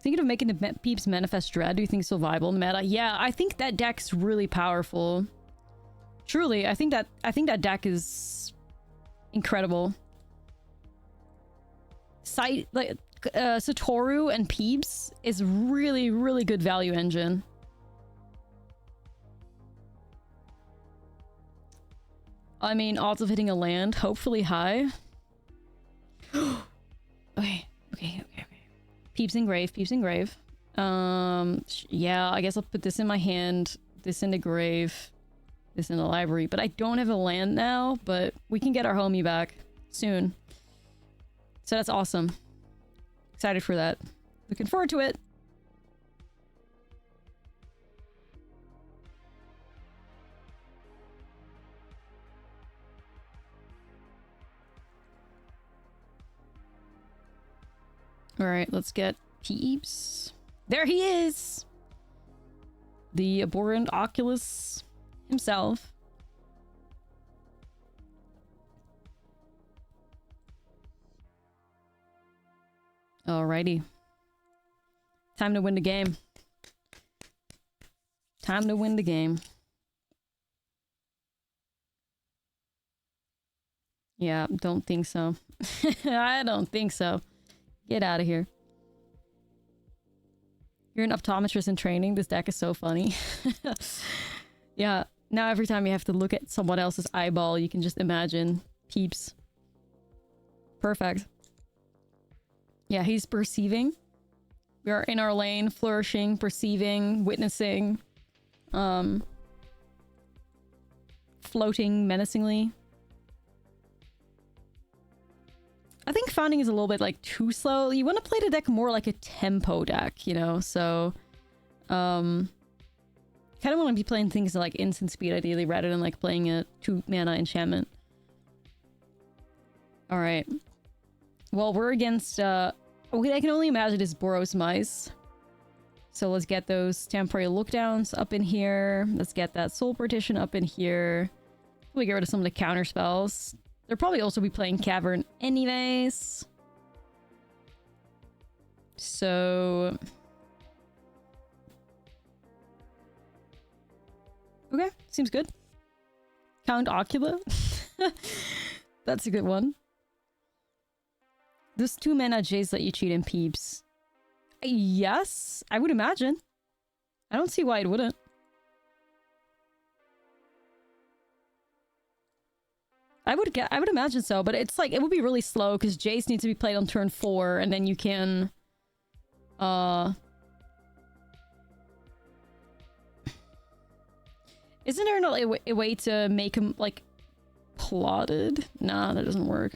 Thinking of making the Peeps Manifest Dread. Do you think it's still viable in the meta? Yeah, I think that deck's really powerful. Truly, I think that deck is incredible. Satoru and Peebs is really, really good value engine. I mean, odds of hitting a land, hopefully high. Okay. Peeps Engrave, Peeps Engrave. Yeah, I guess I'll put this in my hand, this in the grave, this in the library. But I don't have a land now, but we can get our homie back soon. So that's awesome. Excited for that. Looking forward to it. Alright, let's get Peeps. There he is! The Abhorrent Oculus himself. Alrighty. Time to win the game. Time to win the game. Yeah, don't think so. I don't think so. Get out of here. You're an optometrist in training. This deck is so funny. Yeah, now every time you have to look at someone else's eyeball, you can just imagine Peeps. Perfect. Yeah, he's perceiving. We are in our lane, flourishing, perceiving, witnessing, floating menacingly. I think Founding is a little bit like too slow. You want to play the deck more like a tempo deck, you know? So, kind of want to be playing things like instant speed ideally rather than like playing a 2 mana enchantment. Alright. Well, we're against, I can only imagine it's Boros Mice. So let's get those temporary lookdowns up in here. Let's get that Soul Partition up in here. We get rid of some of the counter spells. They'll probably also be playing Cavern anyways. So... okay, seems good. Count Oculus. That's a good one. Those 2 mana Jays let you cheat in Peeps. Yes, I would imagine. I don't see why it wouldn't. I would imagine so, but it's like, it would be really slow because Jace needs to be played on turn 4 and then you can... Isn't there a way to make him, like, plotted? Nah, that doesn't work.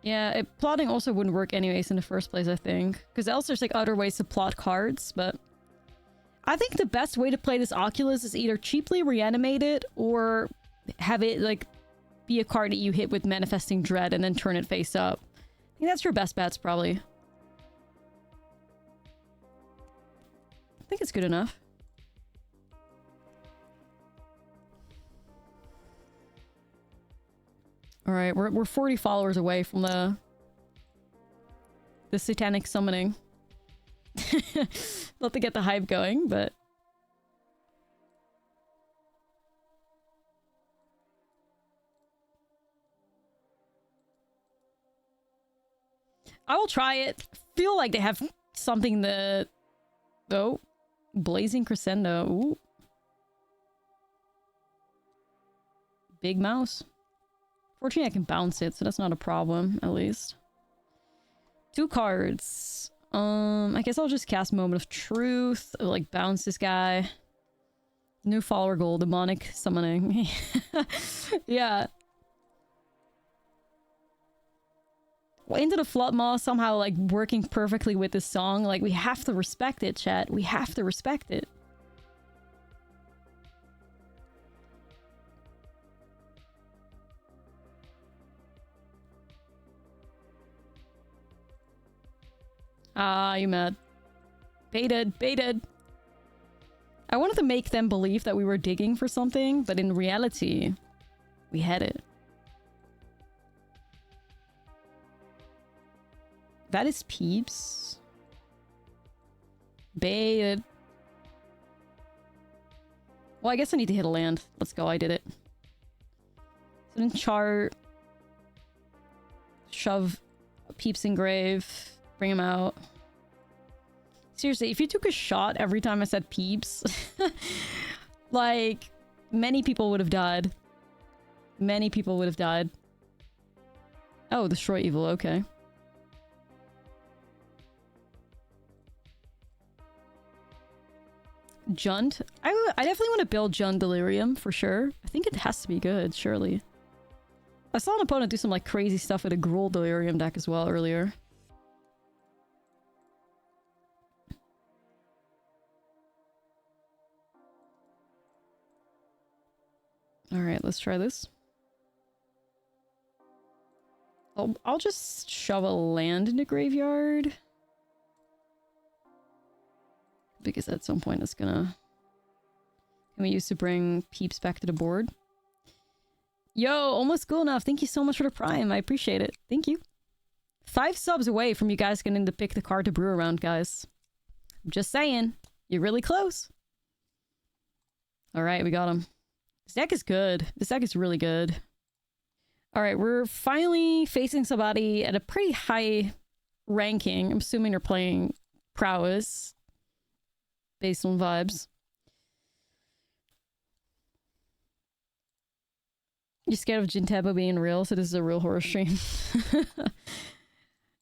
Yeah, plotting also wouldn't work anyways in the first place, I think. Because else there's, like, other ways to plot cards, but... I think the best way to play this Oculus is either cheaply reanimate it, or have it, like, be a card that you hit with Manifesting Dread and then turn it face up. I think that's your best bets, probably. I think it's good enough. Alright, we're 40 followers away from the satanic summoning. Not to get the hype going, but... I will try it. Feel like they have something that... Oh. Blazing Crescendo. Ooh. Big mouse. Fortunately, I can bounce it, so that's not a problem, at least. 2 cards. I guess I'll just cast Moment of Truth. Or, like, bounce this guy. New follower goal, demonic summoning. Yeah. Well, Into the Flood Maw somehow, like, working perfectly with this song. Like, we have to respect it, chat. We have to respect it. Ah, you mad. Baited, baited. I wanted to make them believe that we were digging for something, but in reality, we had it. That is Peeps. Baited. Well, I guess I need to hit a land. Let's go, I did it. So then chart. Shove Peeps in grave. Bring him out. Seriously, if you took a shot every time I said Peeps, like, many people would have died. Many people would have died. Oh, destroy evil, okay. Jund? I definitely want to build Jund Delirium, for sure. I think it has to be good, surely. I saw an opponent do some, like, crazy stuff with a Gruul Delirium deck as well earlier. Alright, let's try this. I'll just shove a land in the graveyard. Because at some point it's gonna be used to bring Peeps back to the board. Yo, almost cool enough. Thank you so much for the prime. I appreciate it. Thank you. 5 subs away from you guys getting to pick the card to brew around, guys. I'm just saying. You're really close. Alright, we got him. This deck is good. This deck is really good. All right, we're finally facing somebody at a pretty high ranking. I'm assuming they're playing prowess based on vibes. You're scared of Jintabo being real, so this is a real horror stream.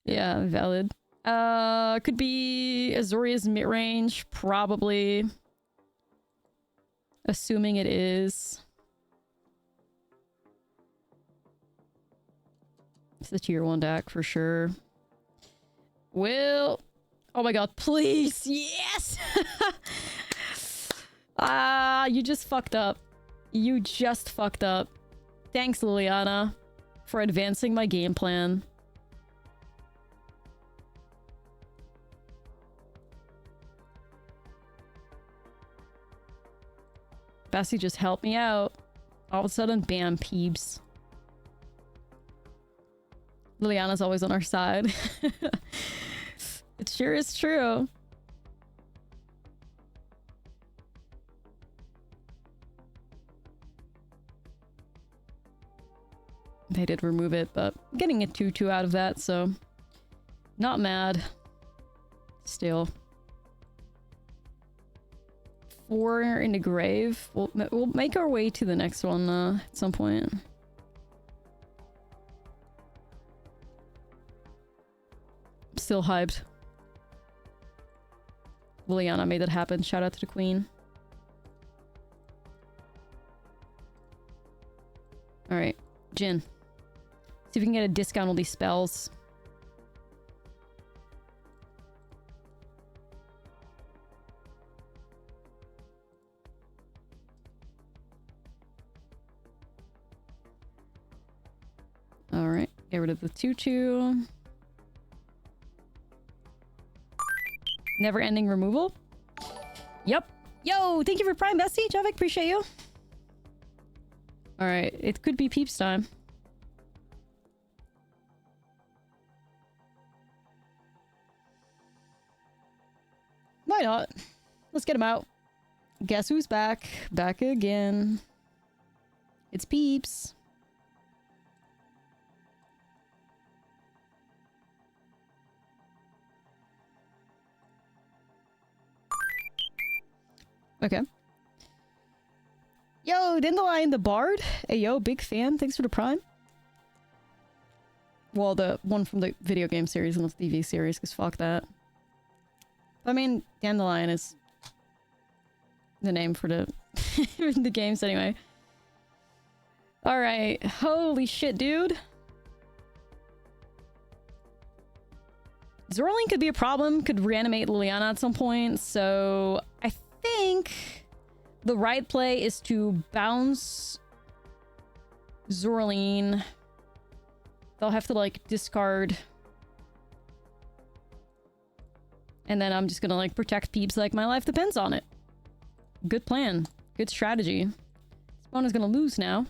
Yeah, valid. Could be Azoria's mid-range, probably. Assuming it is. It's the tier 1 deck for sure. Will... Oh my god, please! Yes! You just fucked up. You just fucked up. Thanks, Liliana, for advancing my game plan. Bessie just helped me out. All of a sudden, bam, peeps. Liliana's always on our side. It sure is true. They did remove it, but I'm getting a 2-2 out of that, so not mad. Still. 4 in the grave. We'll make our way to the next one at some point. Still hyped. Liliana made that happen. Shout out to the queen. Alright, Jin. See if we can get a discount on these spells. Alright, get rid of the 2-2. Never-ending removal? Yep. Yo, thank you for Prime Bestie, Javik. Appreciate you. Alright, it could be peeps time. Why not? Let's get him out. Guess who's back? Back again. It's peeps. Okay. Yo, Dandelion the Bard. Hey, yo, big fan. Thanks for the Prime. Well, the one from the video game series and not the TV series, because fuck that. I mean, Dandelion is the name for the, the games anyway. Alright. Holy shit, dude. Zorling could be a problem. Could reanimate Liliana at some point, so I think the right play is to bounce Zorleen. They'll have to, like, discard. And then I'm just gonna, like, protect peeps like my life depends on it. Good plan. Good strategy. Spawn is gonna lose now.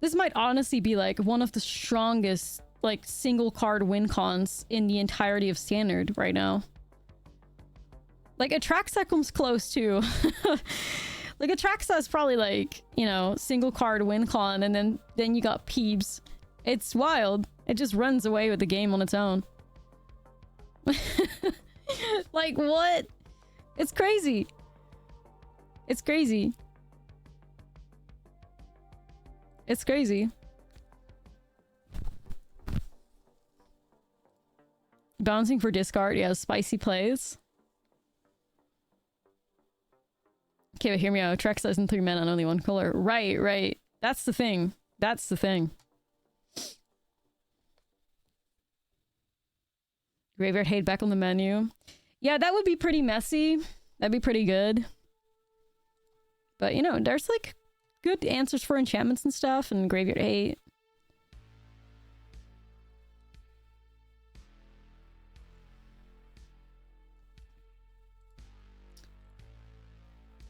This might honestly be, like, one of the strongest, like, single card win cons in the entirety of Standard right now. Like, Atraxa comes close, too. Like, Atraxa is probably, like, you know, single card win con, and then you got Peebs. It's wild. It just runs away with the game on its own. Like, what? It's crazy. It's crazy. It's crazy. Bouncing for discard, yeah, spicy plays. Okay, but hear me out. Trex isn't 3 mana and only 1 color. Right, right. That's the thing. That's the thing. Graveyard Hate back on the menu. Yeah, that would be pretty messy. That'd be pretty good. But, you know, there's, like, good answers for enchantments and stuff, and Graveyard Hate.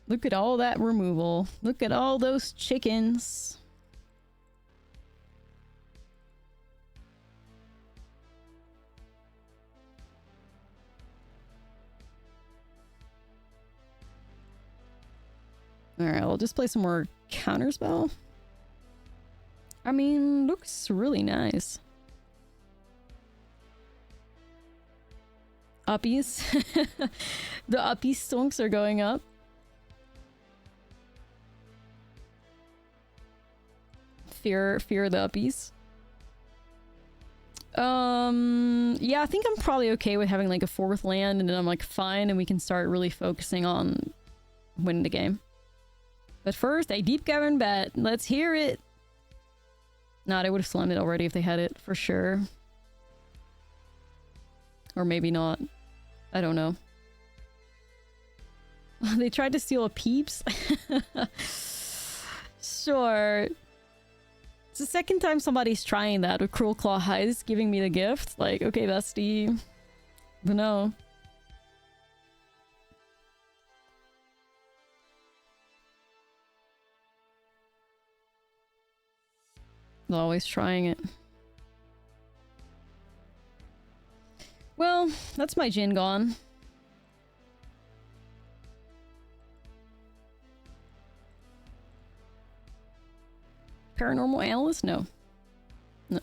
Look at all that removal. Look at all those chickens. Alright, I'll just play some more counterspell. I mean, looks really nice. Uppies. The uppie stonks are going up. Fear the uppies. Yeah, I think I'm probably okay with having like a 4th land and then I'm like fine and we can start really focusing on winning the game. But first, a deep cavern bet. Let's hear it. Nah, they would have slammed it already if they had it, for sure. Or maybe not. I don't know. They tried to steal a Peeps? Sure. It's the second time somebody's trying that with Cruel Claw Highs giving me the gift. Like, okay, bestie. But no. Always trying it. Well, that's my Jin gone. Paranormal Analyst? No. No.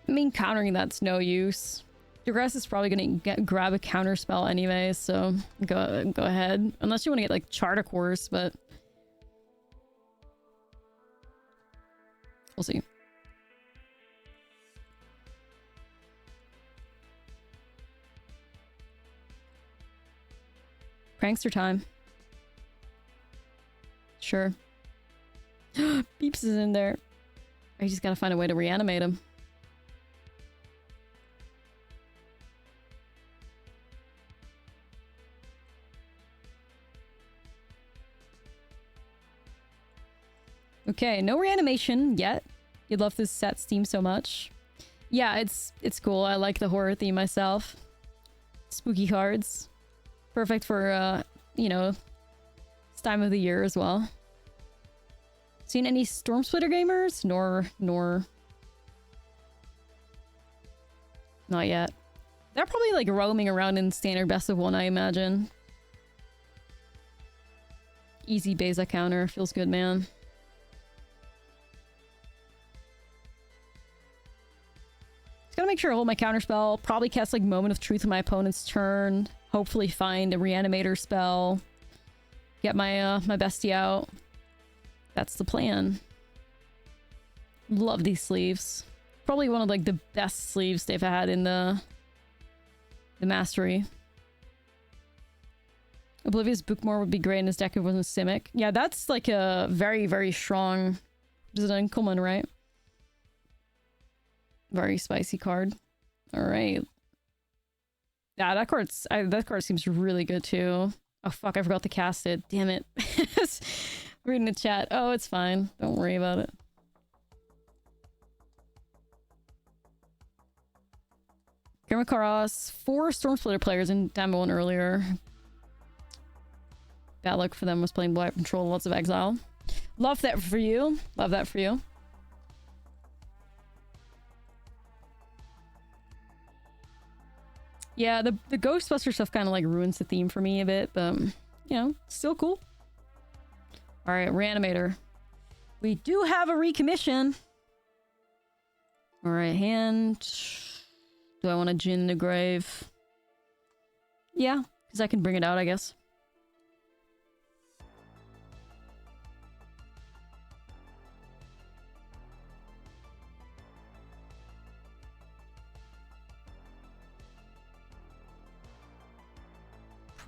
I mean, countering that's no use. Digress is probably gonna grab a counter spell anyway, so go ahead. Unless you want to get like Chart a Course, but we'll see. Prankster time. Sure. Beeps is in there. I just gotta find a way to reanimate him. Okay, no reanimation yet. You'd love this set's theme so much. Yeah, it's cool. I like the horror theme myself. Spooky cards. Perfect for, you know, this time of the year as well. Seen any Storm Splitter gamers? Nor. Not yet. They're probably like roaming around in standard best of 1, I imagine. Easy Beza counter. Feels good, man. Gotta make sure I hold my counterspell. Probably cast like Moment of Truth on my opponent's turn. Hopefully find a Reanimator spell. Get my my bestie out. That's the plan. Love these sleeves. Probably one of like the best sleeves they've had in the Mastery. Oblivious Bookmore would be great in this deck if it wasn't Simic. Yeah, that's like a very, very strong... Is it Uncommon, right? Very spicy card. Alright. Yeah, that card seems really good too. Oh fuck, I forgot to cast it. Damn it. Reading the chat. Oh, it's fine. Don't worry about it. Grimakaros, 4 Stormsplitter players in Demo 1 earlier. Bad luck for them was playing Blight Control, lots of exile. Love that for you. Love that for you. Yeah, the Ghostbuster stuff kind of like ruins the theme for me a bit, but, you know, still cool. Alright, Reanimator. We do have a recommission. Alright, hand. Do I want to Jin the Grave? Yeah, because I can bring it out, I guess.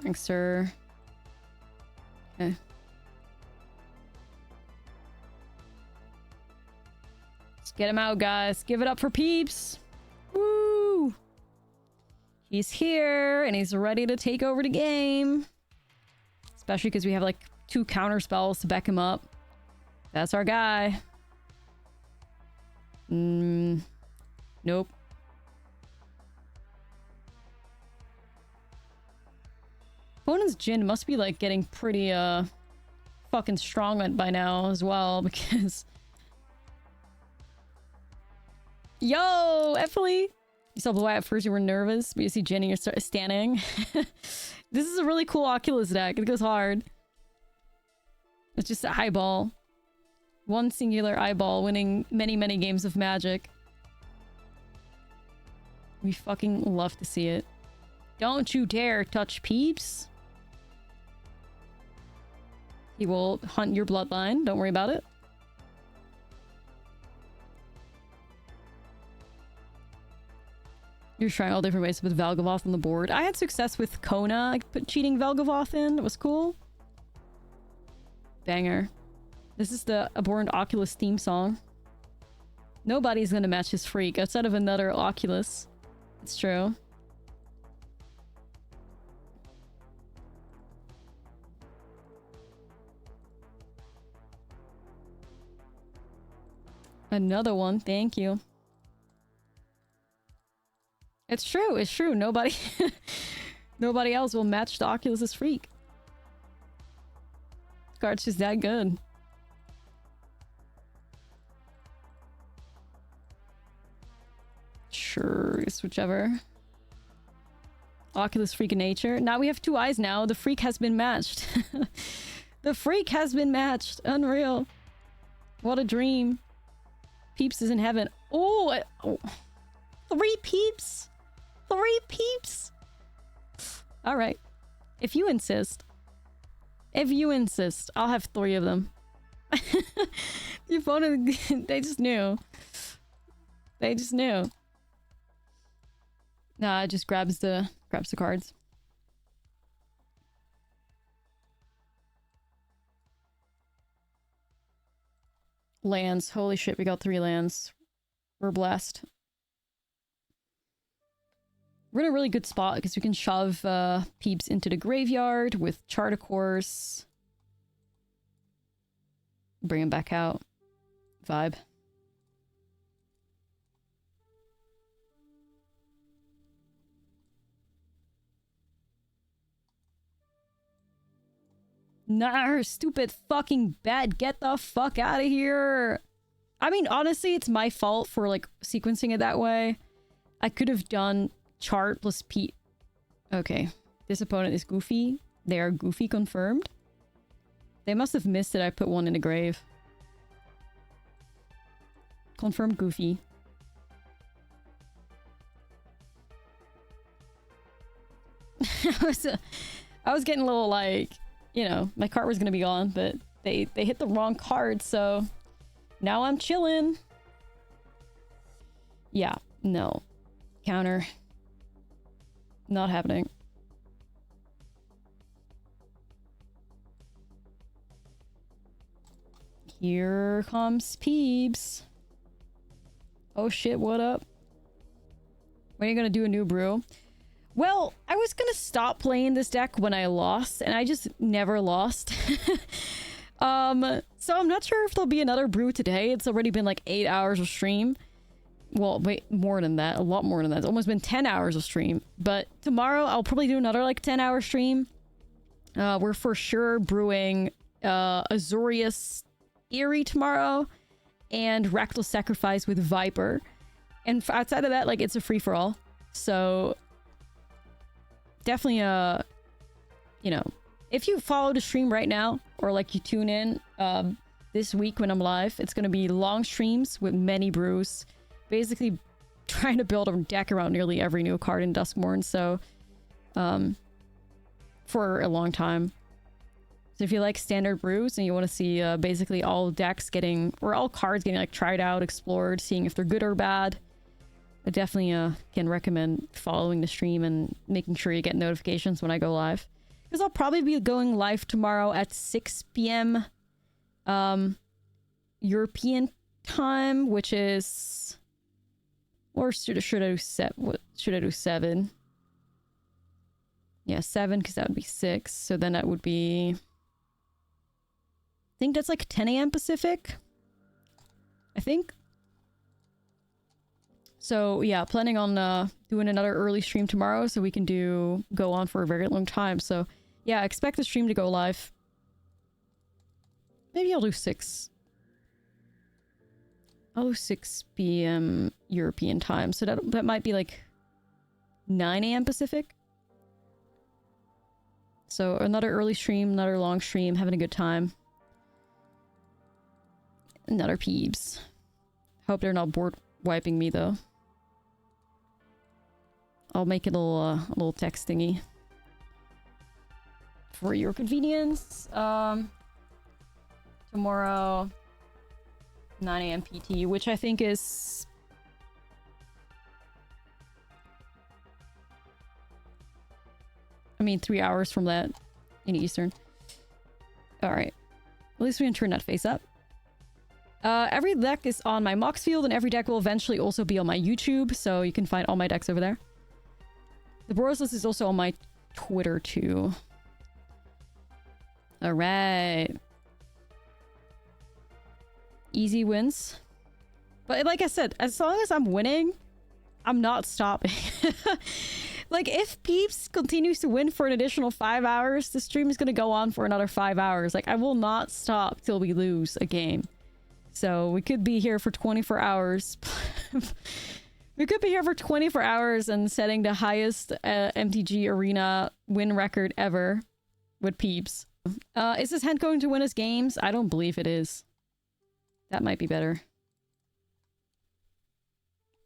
Prankster. Okay. Let's get him out, guys. Give it up for Peeps. Woo! He's here, and he's ready to take over the game. Especially because we have, like, 2 counter spells to back him up. That's our guy. Nope. Opponent's Jin must be, like, getting pretty, fucking strong by now as well, because... Yo, Ephley! You saw Blue Eye at first, you were nervous, but you see Jenny, you're standing. This is a really cool Oculus deck. It goes hard. It's just an eyeball. One singular eyeball winning many, many games of Magic. We fucking love to see it. Don't you dare touch Peeps. He will hunt your bloodline. Don't worry about it. You're trying all different ways to put Valgavoth on the board. I had success with Kona. I put cheating Valgavoth in. It was cool. Banger. This is the Abhorrent Oculus theme song. Nobody's gonna match his freak outside of another Oculus. It's true. Another one. Thank you. It's true. It's true. Nobody... Nobody else will match the Oculus's freak. This card's just that good. Sure, it's whichever. Oculus Freak of Nature. Now we have two eyes now. The freak has been matched. The freak has been matched. Unreal. What a dream. Peeps is in heaven. Oh, oh. 3 Peeps. 3 Peeps. Alright. If you insist. If you insist, I'll have 3 of them. The opponent, they just knew. They just knew. Nah, it just grabs the cards. Lands. Holy shit, we got 3 lands. We're blessed. We're in a really good spot because we can shove Peeps into the graveyard with Chart a Course. Bring him back out. Vibe. Nah, stupid fucking bet. Get the fuck out of here. I mean, honestly, it's my fault for, like, sequencing it that way. I could have done Chart plus P. Okay. This opponent is Goofy. They are Goofy confirmed. They must have missed that I put one in the grave. Confirmed Goofy. I was getting a little, like... You know, my card was gonna be gone, but they hit the wrong card, so now I'm chilling. Yeah, no. Counter. Not happening. Here comes Peeps. Oh shit, what up? When are you gonna do a new brew? Well, I was gonna stop playing this deck when I lost, and I just never lost. So I'm not sure if there'll be another brew today. It's already been like 8 hours of stream. Well, wait, more than that. A lot more than that. It's almost been 10 hours of stream. But tomorrow, I'll probably do another like 10-hour stream. We're for sure brewing Azorius Eerie tomorrow, and Ractal Sacrifice with Viper. And outside of that, like, it's a free-for-all. So... Definitely, you know, if you follow the stream right now, or like you tune in this week when I'm live, it's going to be long streams with many brews. Basically trying to build a deck around nearly every new card in Duskmourn, so for a long time. So if you like standard brews and you want to see basically all decks getting, or all cards getting like tried out, explored, seeing if they're good or bad, I definitely can recommend following the stream and making sure you get notifications when I go live. Because I'll probably be going live tomorrow at 6 p.m. European time, which is... Or should I do 7? Yeah, 7, because that would be 6. So then that would be... I think that's like 10 a.m. Pacific. I think. So yeah, planning on doing another early stream tomorrow so we can go on for a very long time. So yeah, expect the stream to go live. Maybe I'll do 6. I'll do 6 p.m. European time. So that might be like 9 a.m. Pacific. So another early stream, another long stream, having a good time. Another peebs. Hope they're not board wiping me though. I'll make it a little text thingy. For your convenience. Tomorrow, 9 a.m. PT, which I think is... I mean, 3 hours from that in Eastern. Alright. At least we can turn that face up. Every deck is on my Mox field, and every deck will eventually also be on my YouTube, so you can find all my decks over there. The Boros list is also on my Twitter, too. Alright. Easy wins. But like I said, as long as I'm winning, I'm not stopping. Like, if Peeps continues to win for an additional 5 hours, the stream is going to go on for another 5 hours. Like, I will not stop till we lose a game. So, we could be here for 24 hours. We could be here for 24 hours and setting the highest MTG Arena win record ever with Peeps. Is this hand going to win us games? I don't believe it is. That might be better.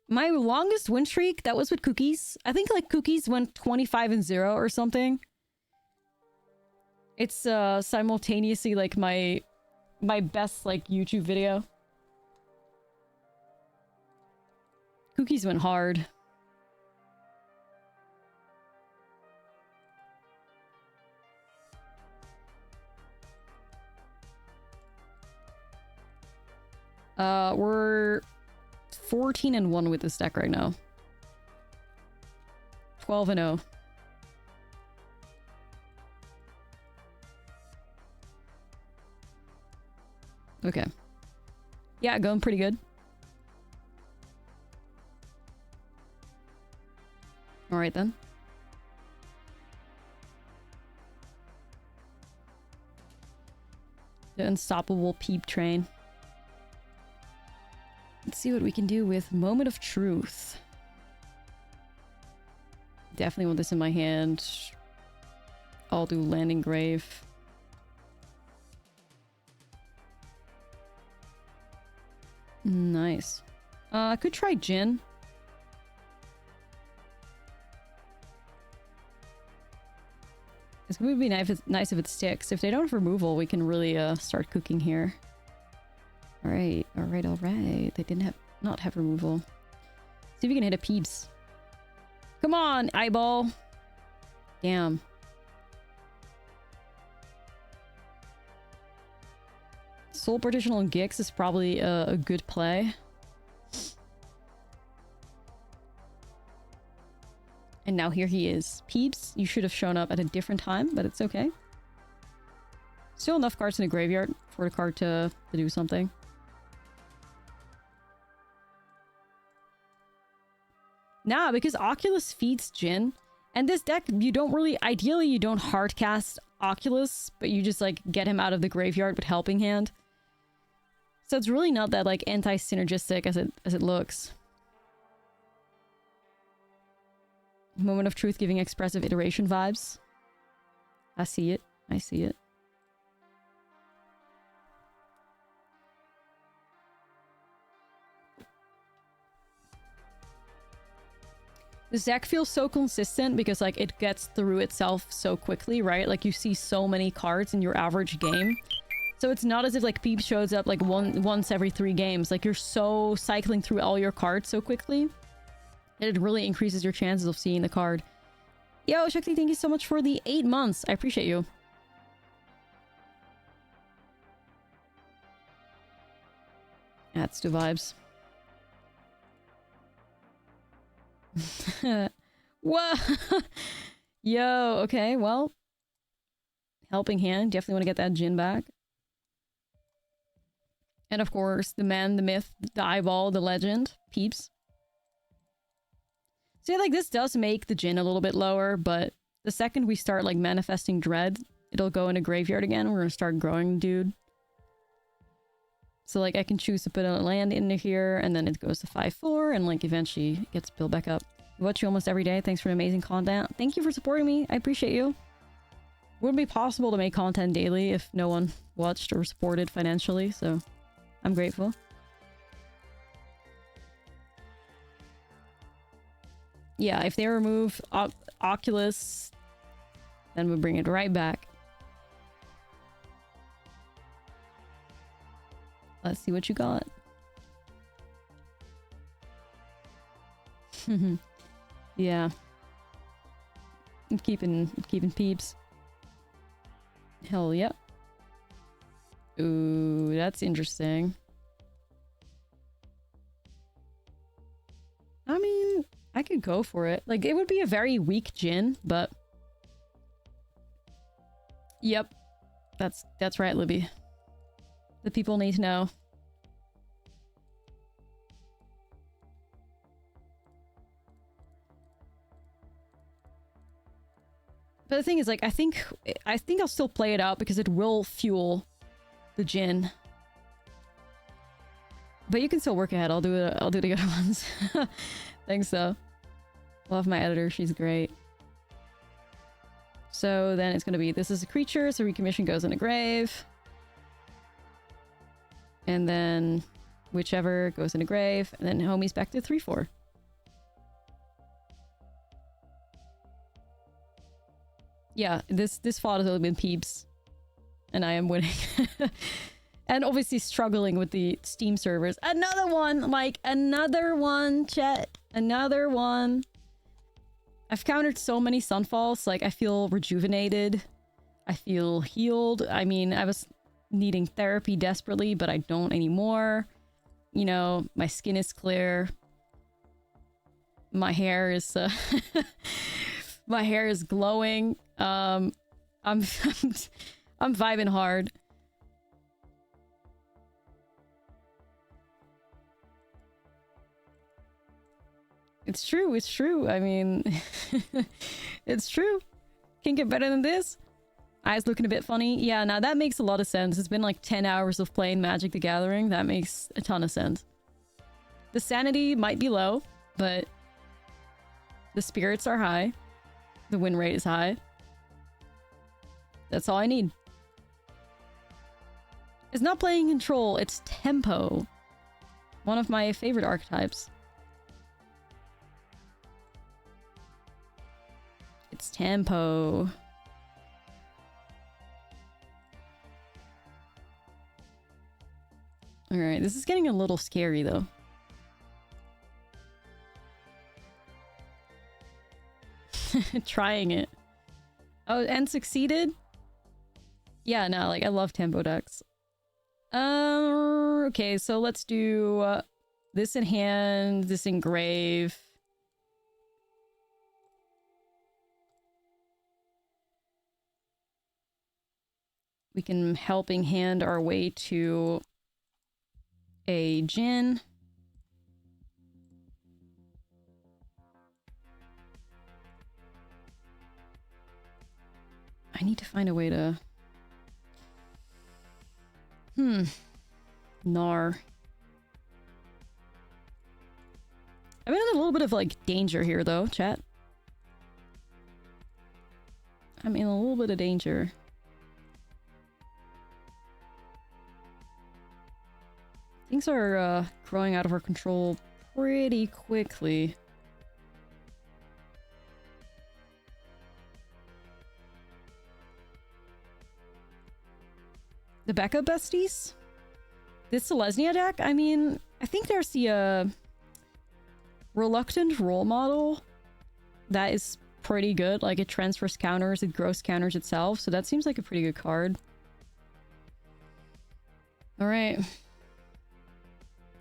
My longest win streak, that was with Cookies. I think like Cookies went 25-0 or something. It's simultaneously like my best like YouTube video. Cookies went hard. We're 14-1 with this deck right now. 12-0. Okay. Yeah, going pretty good. Alright then. The unstoppable Peep train. Let's see what we can do with Moment of Truth. Definitely want this in my hand. I'll do Landing Grave. Nice. I could try Jin. It's gonna be nice if it sticks. If they don't have removal, we can really start cooking here. Alright, alright, alright. They didn't not have removal. See if we can hit a Peeps. Come on, eyeball! Damn. Soul Partition on Gix is probably a good play. And now here he is. Peeps, you should have shown up at a different time, but it's okay. Still enough cards in the graveyard for the card to do something. Nah, because Oculus feeds Jin. And this deck, you don't really... Ideally, you don't hardcast Oculus, but you just, like, get him out of the graveyard with Helping Hand. So it's really not that, like, anti-synergistic as it looks. Moment of Truth giving expressive iteration vibes. I see it. I see it. This deck feels so consistent because, like, it gets through itself so quickly, right? Like, you see so many cards in your average game. So it's not as if, like, Peep shows up, like, once every 3 games. Like, you're so cycling through all your cards so quickly that it really increases your chances of seeing the card. Yo, Shakti, thank you so much for the 8 months. I appreciate you. That's the vibes. Whoa! Yo, okay, well. Helping Hand, definitely want to get that Jin back. And of course, the man, the myth, the eyeball, the legend, Peeps. So yeah, like, this does make the Jin a little bit lower, but the second we start, like, manifesting Dread, it'll go in a graveyard again. We're gonna start growing, dude. So, like, I can choose to put a land into here, and then it goes to 5-4, and, like, eventually it gets built back up. Watch you almost every day. Thanks for the amazing content. Thank you for supporting me. I appreciate you. Wouldn't be possible to make content daily if no one watched or supported financially, so I'm grateful. Yeah, if they remove Oculus, then we'll bring it right back. Let's see what you got. Yeah. I'm keeping peeps. Hell yeah. Ooh, that's interesting. I mean, I could go for it. Like, it would be a very weak Jhin, but... Yep. That's right, Libby. The people need to know. But the thing is, like, I think I'll still play it out because it will fuel the Jhin. But you can still work ahead. I'll do the good ones. Thanks, though. Love my editor. She's great. So then it's gonna be, this is a creature, so recommission goes in a grave. And then whichever goes in a grave, and then homie's back to 3/4. Yeah, this fought has only been peeps. And I am winning. And obviously struggling with the Steam servers. Another one! Like, another one, chat. Another one. I've countered so many Sunfalls, like, I feel rejuvenated. I feel healed. I mean, I was needing therapy desperately, but I don't anymore. You know, my skin is clear. My hair is, my hair is glowing. I'm vibing hard. It's true, it's true. I mean, it's true. Can't get better than this. Eyes looking a bit funny. Yeah, now that makes a lot of sense. It's been like 10 hours of playing Magic the Gathering. That makes a ton of sense. The sanity might be low, but the spirits are high. The win rate is high. That's all I need. It's not playing control, it's tempo. One of my favorite archetypes. It's tempo. Alright, this is getting a little scary though. Trying it. Oh, and succeeded? Yeah, no, like, I love tempo decks. Okay, so let's do this in hand, this in grave. We can helping hand our way to a Jhin. I need to find a way to... Gnar. I'm in a little bit of, like, danger here, though, chat. I'm in a little bit of danger. Things are, growing out of our control pretty quickly. The backup besties? This Selesnya deck? I mean, I think there's the, Reluctant Role Model. That is pretty good. Like, it transfers counters, it grows counters itself, so that seems like a pretty good card. Alright.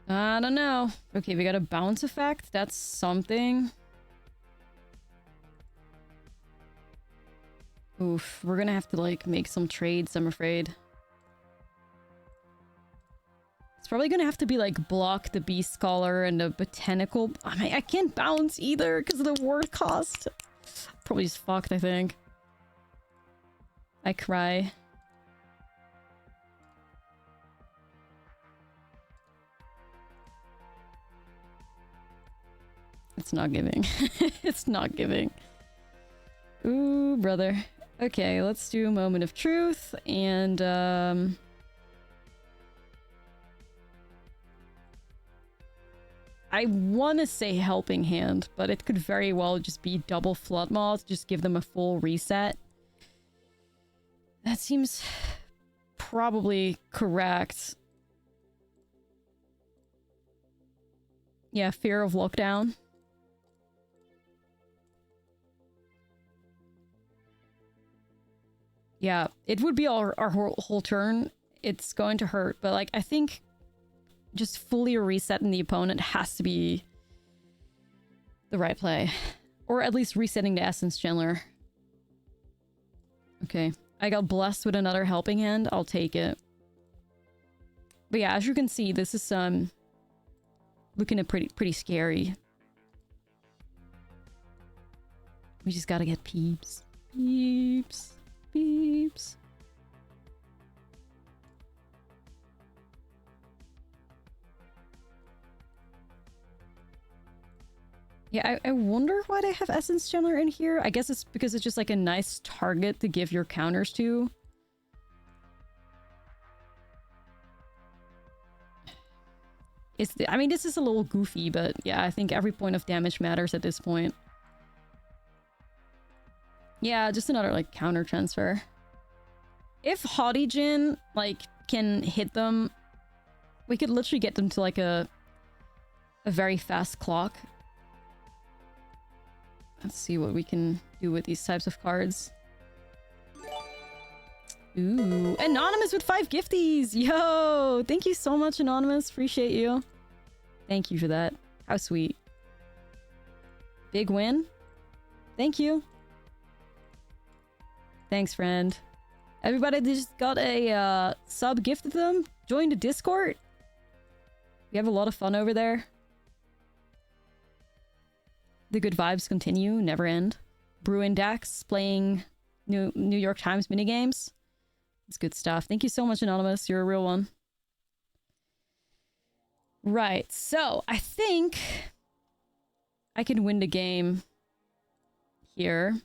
I don't know. Okay, we got a bounce effect. That's something. Oof, we're gonna have to, like, make some trades, I'm afraid. It's probably gonna have to be, like, block the Beast Scholar and the Botanical... I mean, I can't bounce either because of the ward cost. Probably just fucked, I think. I cry. It's not giving. It's not giving. Ooh, brother. Okay, let's do a moment of truth, and I want to say helping hand, but it could very well just be double flood moth, just give them a full reset. That seems probably correct. Yeah, fear of lockdown. Yeah, it would be our whole turn. It's going to hurt, but like I think just fully resetting the opponent has to be the right play. Or at least resetting the Essence Chandler. Okay, I got blessed with another helping hand. I'll take it. But yeah, as you can see, this is looking at pretty scary. We just gotta get peeps. Peeps. Beeps. Yeah, I wonder why they have Essence Chandler in here. I guess it's because it's just like a nice target to give your counters to. I mean, this is a little goofy, but yeah, I think every point of damage matters at this point. Yeah, just another, like, counter transfer. If Haughty Jin, like, can hit them, we could literally get them to, like, a very fast clock. Let's see what we can do with these types of cards. Ooh, Anonymous with 5 gifties! Yo! Thank you so much, Anonymous. Appreciate you. Thank you for that. How sweet. Big win. Thank you. Thanks, friend. Everybody just got a sub gifted them. Join the Discord. We have a lot of fun over there. The good vibes continue, never end. Bruin Dax playing New York Times minigames. It's good stuff. Thank you so much, Anonymous. You're a real one. Right, so I think I can win the game here.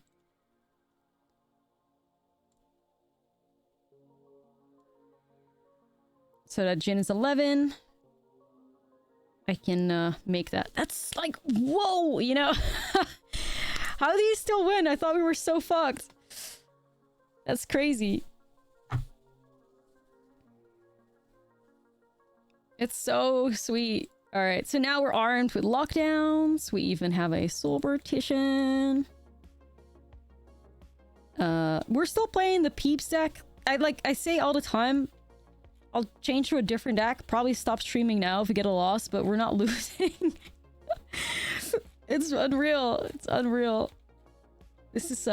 So that Jin is 11. I can make that. That's like, whoa, you know? How do you still win? I thought we were so fucked. That's crazy. It's so sweet. Alright, so now we're armed with lockdowns. We even have a Soul Partition. We're still playing the Peeps deck. I say all the time, I'll change to a different deck. Probably stop streaming now if we get a loss, but we're not losing. It's unreal. It's unreal. This is,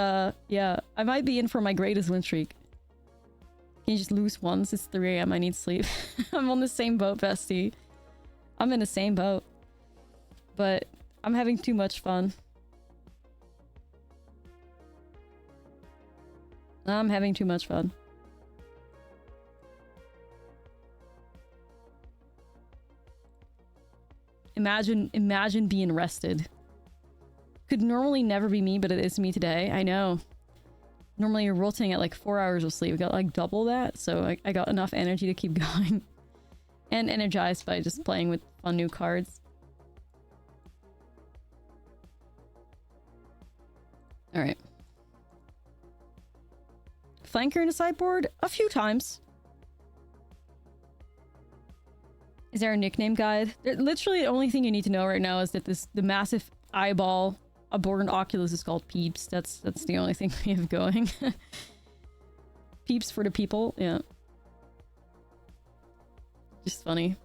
yeah. I might be in for my greatest win streak. Can you just lose once? It's 3 AM. I need sleep. I'm on the same boat, bestie. I'm in the same boat. But I'm having too much fun. I'm having too much fun. Imagine being rested. Could normally never be me, but it is me today. I know. Normally you're rotating at like 4 hours of sleep. We got like double that, so I got enough energy to keep going. And energized by just playing with fun new cards. Alright. Flanker in the sideboard? A few times. Is there a nickname guide? Literally the only thing you need to know right now is that the massive eyeball Abhorrent Oculus is called Peeps. That's the only thing we have going. Peeps for the people, yeah. Just funny.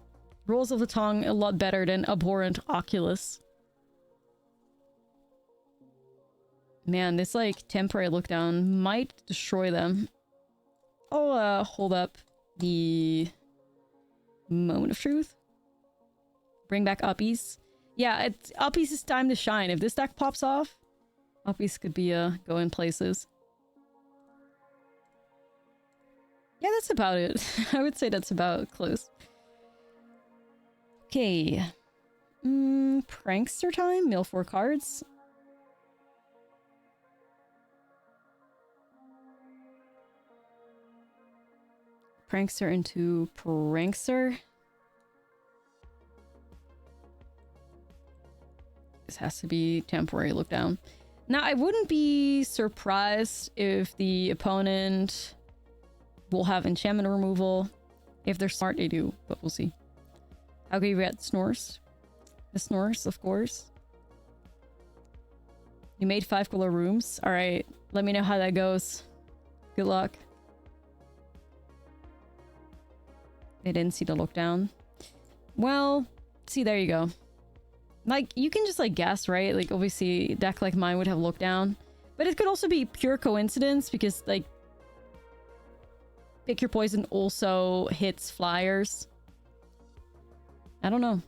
Rolls of the tongue a lot better than Abhorrent Oculus. Man, this like temporary lookdown might destroy them. I'll hold up the moment of truth. Bring back Uppies. Yeah, Uppies is time to shine. If this deck pops off, Uppies could be going places. Yeah, that's about it. I would say that's about close. Okay. Prankster time? Mill 4 cards? Prankster into Prankster? This has to be temporary look down. Now, I wouldn't be surprised if the opponent will have enchantment removal. If they're smart, they do, but we'll see. Okay, you got Snores. The Snores, of course. You made 5 color rooms. Alright, let me know how that goes. Good luck. They didn't see the look down. Well, see, there you go. Like, you can just, like, guess, right? Like, obviously, a deck like mine would have look down. But it could also be pure coincidence because, like, Pick Your Poison also hits flyers. I don't know.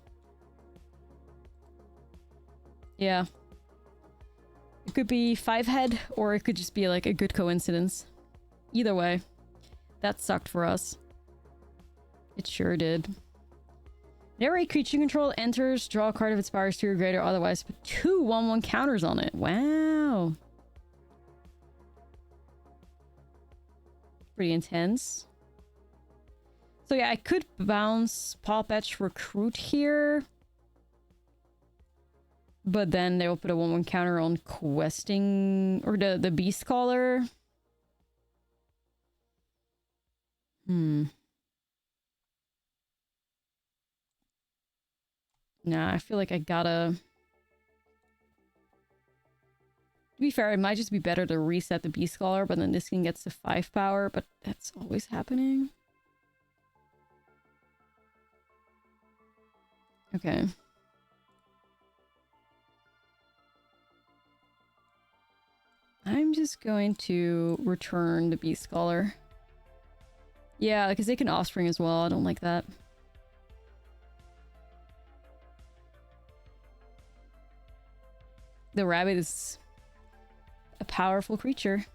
Yeah. It could be 5-head, or it could just be, like, a good coincidence. Either way. That sucked for us. It sure did. Whenever a creature you control enters, draw a card if its power is 2 or greater, otherwise put 2 1/1 counters on it. Wow. Pretty intense. So yeah, I could bounce Paw Patch Recruit here. But then they will put a 1/1 counter on Questing, or the Beast Caller. Nah, I feel like I gotta... To be fair, it might just be better to reset the Beast Scholar, but then this thing gets to 5 power, but that's always happening. Okay. I'm just going to return the Beast Scholar. Yeah, because they can Offspring as well. I don't like that. The rabbit is a powerful creature.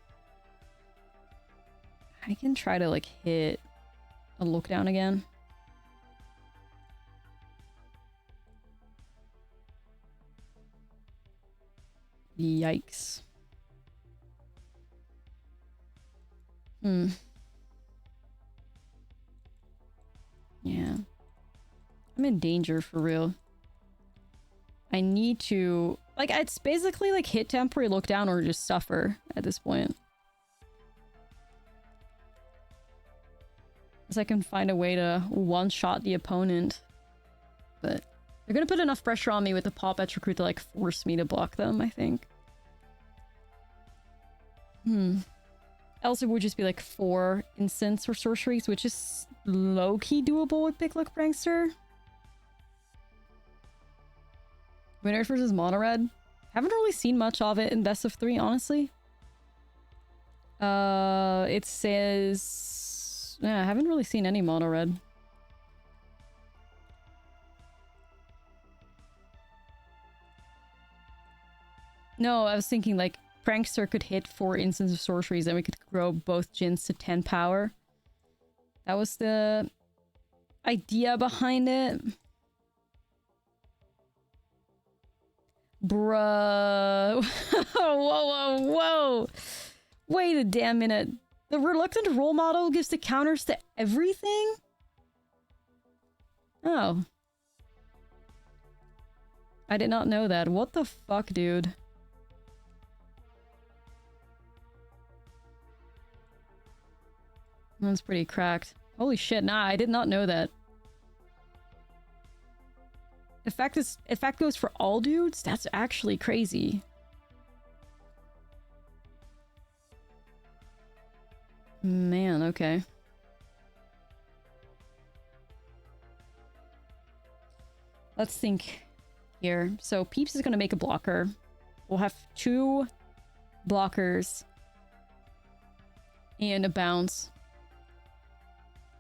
I can try to, like, hit a look down again. Yikes. Yeah. I'm in danger for real. I need to... Like, it's basically like hit temporary look down or just suffer at this point. Because I can find a way to one-shot the opponent. But they're gonna put enough pressure on me with the Paw Patch Recruit to, like, force me to block them, I think. Else it would just be like 4 instants or sorceries, which is low-key doable with Picklock Prankster. Winners versus Mono Red. Haven't really seen much of it in Best of 3, honestly. It says... Yeah, I haven't really seen any Mono Red. No, I was thinking, like, Prankster could hit 4 instants of sorceries and we could grow both Djinns to 10 power. That was the idea behind it. Bruh. Whoa, whoa, whoa. Wait a damn minute. The Reluctant Role Model gives the counters to everything? Oh. I did not know that. What the fuck, dude? That's pretty cracked. Holy shit, nah, I did not know that. Effect goes for all dudes? That's actually crazy. Man, okay. Let's think here. So Peeps is gonna make a blocker. We'll have 2 blockers and a bounce.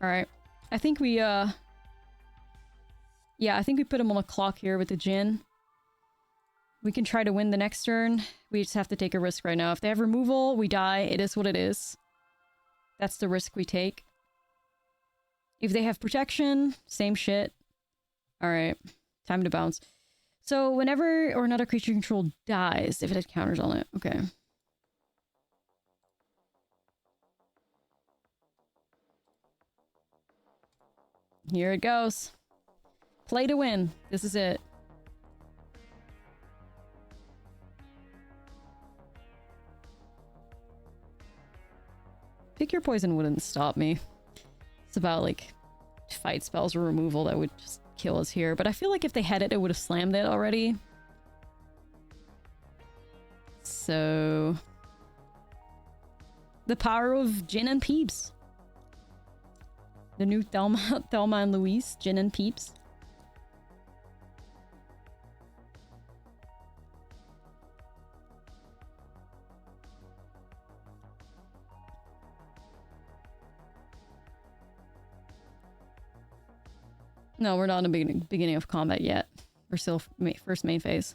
Alright. I think we, yeah, I think we put him on a clock here with the Djinn. We can try to win the next turn. We just have to take a risk right now. If they have removal, we die. It is what it is. That's the risk we take. If they have protection, same shit. Alright. Time to bounce. So whenever or another creature you control dies, if it had counters on it. Okay. Here it goes. Play to win. This is it. Pick your poison wouldn't stop me. It's about like fight spells or removal that would just kill us here. But I feel like if they had it, it would have slammed it already. So... the power of Gin and Peeps. The new Thelma and Louise, Gin and Peeps. No, we're not in the beginning of combat yet. We're still first main phase.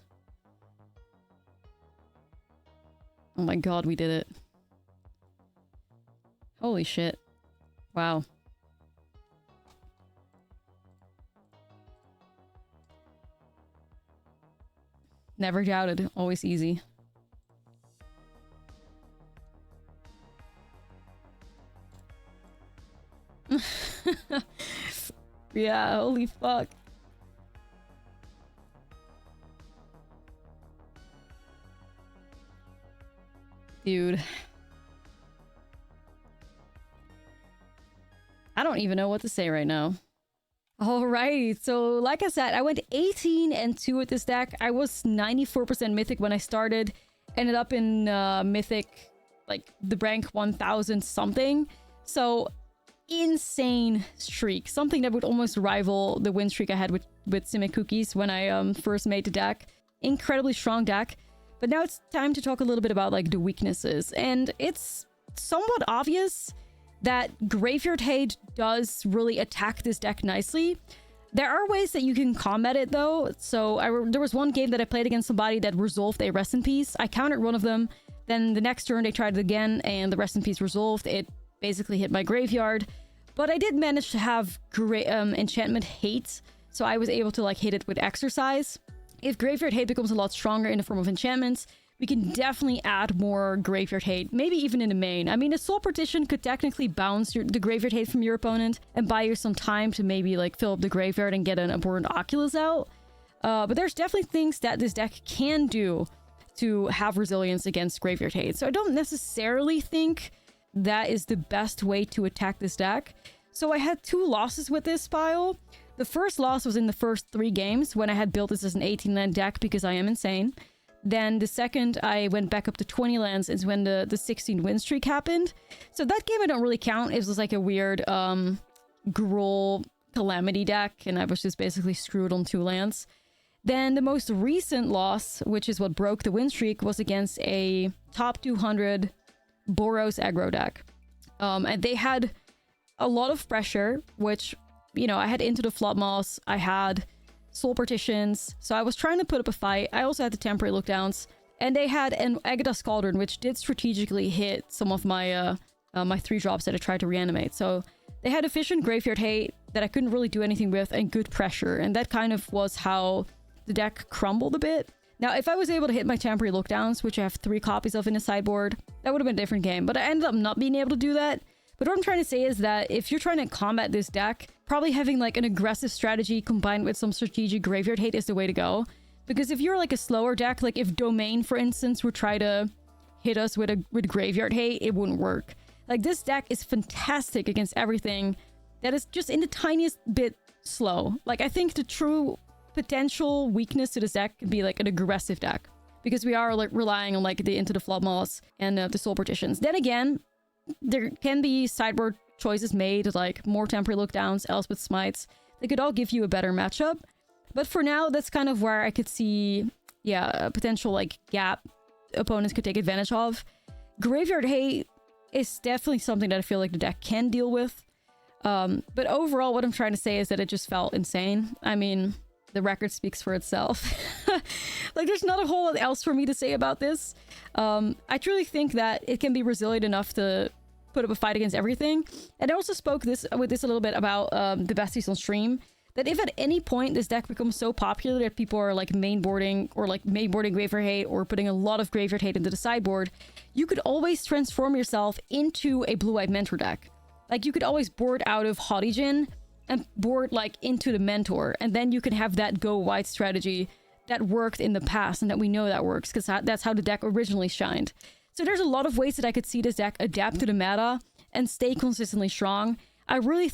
Oh my god, we did it. Holy shit. Wow. Never doubted. Always easy. Yeah, holy fuck. Dude. I don't even know what to say right now. Alright, so like I said, I went 18-2 with this deck. I was 94% Mythic when I started. Ended up in Mythic, like the rank 1000 something. So, insane streak. Something that would almost rival the win streak I had with Simic Cookies when I first made the deck. Incredibly strong deck. But now it's time to talk a little bit about like the weaknesses. And it's somewhat obvious that Graveyard Hate does really attack this deck nicely. There are ways that you can combat it though. So there was one game that I played against somebody that resolved a Rest in Peace. I countered one of them. Then the next turn they tried it again and the Rest in Peace resolved. It basically hit my graveyard. But I did manage to have great Enchantment Hate. So I was able to like hit it with Exercise. If Graveyard Hate becomes a lot stronger in the form of enchantments, we can definitely add more Graveyard Hate, maybe even in the main. I mean, a Soul Partition could technically bounce the Graveyard Hate from your opponent and buy you some time to maybe like fill up the graveyard and get an Abhorrent Oculus out. But there's definitely things that this deck can do to have resilience against Graveyard Hate. So I don't necessarily think that is the best way to attack this deck. So I had 2 losses with this pile. The first loss was in the first 3 games when I had built this as an 18-land deck because I am insane. Then the second, I went back up to 20 lands is when the 16 win streak happened. So that game I don't really count. It was like a weird Gruul Calamity deck, and I was just basically screwed on 2 lands. Then the most recent loss, which is what broke the win streak, was against a top 200 Boros aggro deck. And they had a lot of pressure, which, you know, I had Into the Floodmoss, I had Soul Partitions, so I was trying to put up a fight. I also had the temporary lookdowns, and they had an Agatha's Cauldron, which did strategically hit some of my my 3-drops that I tried to reanimate. So they had efficient Graveyard Hate that I couldn't really do anything with, and good pressure, and that kind of was how the deck crumbled a bit. Now, if I was able to hit my temporary lookdowns, which I have 3 copies of in the sideboard, that would have been a different game, but I ended up not being able to do that. But what I'm trying to say is that if you're trying to combat this deck, probably having like an aggressive strategy combined with some strategic Graveyard Hate is the way to go. Because if you're like a slower deck, like if Domain, for instance, would try to hit us with Graveyard Hate, it wouldn't work. Like this deck is fantastic against everything that is just in the tiniest bit slow. Like I think the true potential weakness to this deck could be like an aggressive deck. Because we are like relying on like the Into the Floodmoss and the Soul Partitions. Then again, there can be sideboard choices made, like more temporary lookdowns, Elspeth Smites. They could all give you a better matchup. But for now, that's kind of where I could see, yeah, a potential like gap opponents could take advantage of. Graveyard Hate is definitely something that I feel like the deck can deal with. But overall, what I'm trying to say is that it just felt insane. I mean, the record speaks for itself. Like, there's not a whole lot else for me to say about this. I truly think that it can be resilient enough to put up a fight against everything. And I also spoke with this a little bit about the besties on stream. that if at any point this deck becomes so popular that people are like mainboarding or like mainboarding Graveyard Hate or putting a lot of Graveyard Hate into the sideboard, you could always transform yourself into a blue-white Mentor deck. Like, you could always board out of Hotijin and board like into the Mentor, and then you can have that go white strategy that worked in the past and that we know that works because that's how the deck originally shined. So there's a lot of ways that I could see this deck adapt to the meta and stay consistently strong. I really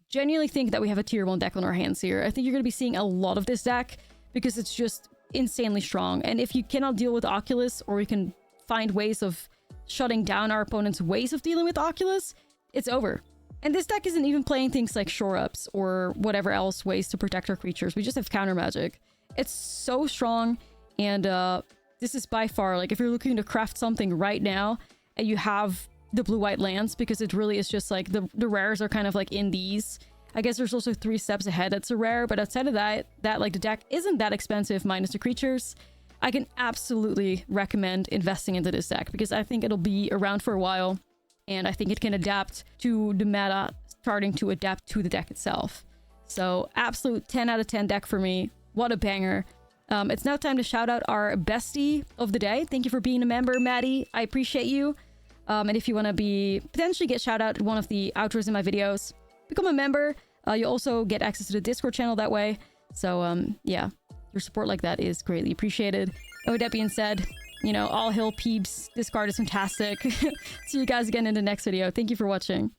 genuinely think that we have a tier 1 deck on our hands here. I think you're going to be seeing a lot of this deck because it's just insanely strong. And if you cannot deal with Oculus, or you can find ways of shutting down our opponent's ways of dealing with Oculus, it's over. And this deck isn't even playing things like shore-ups or whatever else ways to protect our creatures. We just have counter magic. It's so strong, and this is by far, like, if you're looking to craft something right now and you have the blue-white lands, because it really is just like the rares are kind of like in these. I guess there's also 3 steps ahead that's a rare, but outside of that like the deck isn't that expensive minus the creatures. I can absolutely recommend investing into this deck because I think it'll be around for a while, and I think it can adapt to the meta starting to adapt to the deck itself. So absolute 10 out of 10 deck for me. What a banger. It's now time to shout out our bestie of the day. Thank you for being a member, Maddie. I appreciate you. And if you want to potentially get shout out at one of the outros in my videos, become a member. You'll also get access to the Discord channel that way. So yeah, your support like that is greatly appreciated. And with that being said, you know, all hail peeps. This card is fantastic. See you guys again in the next video. Thank you for watching.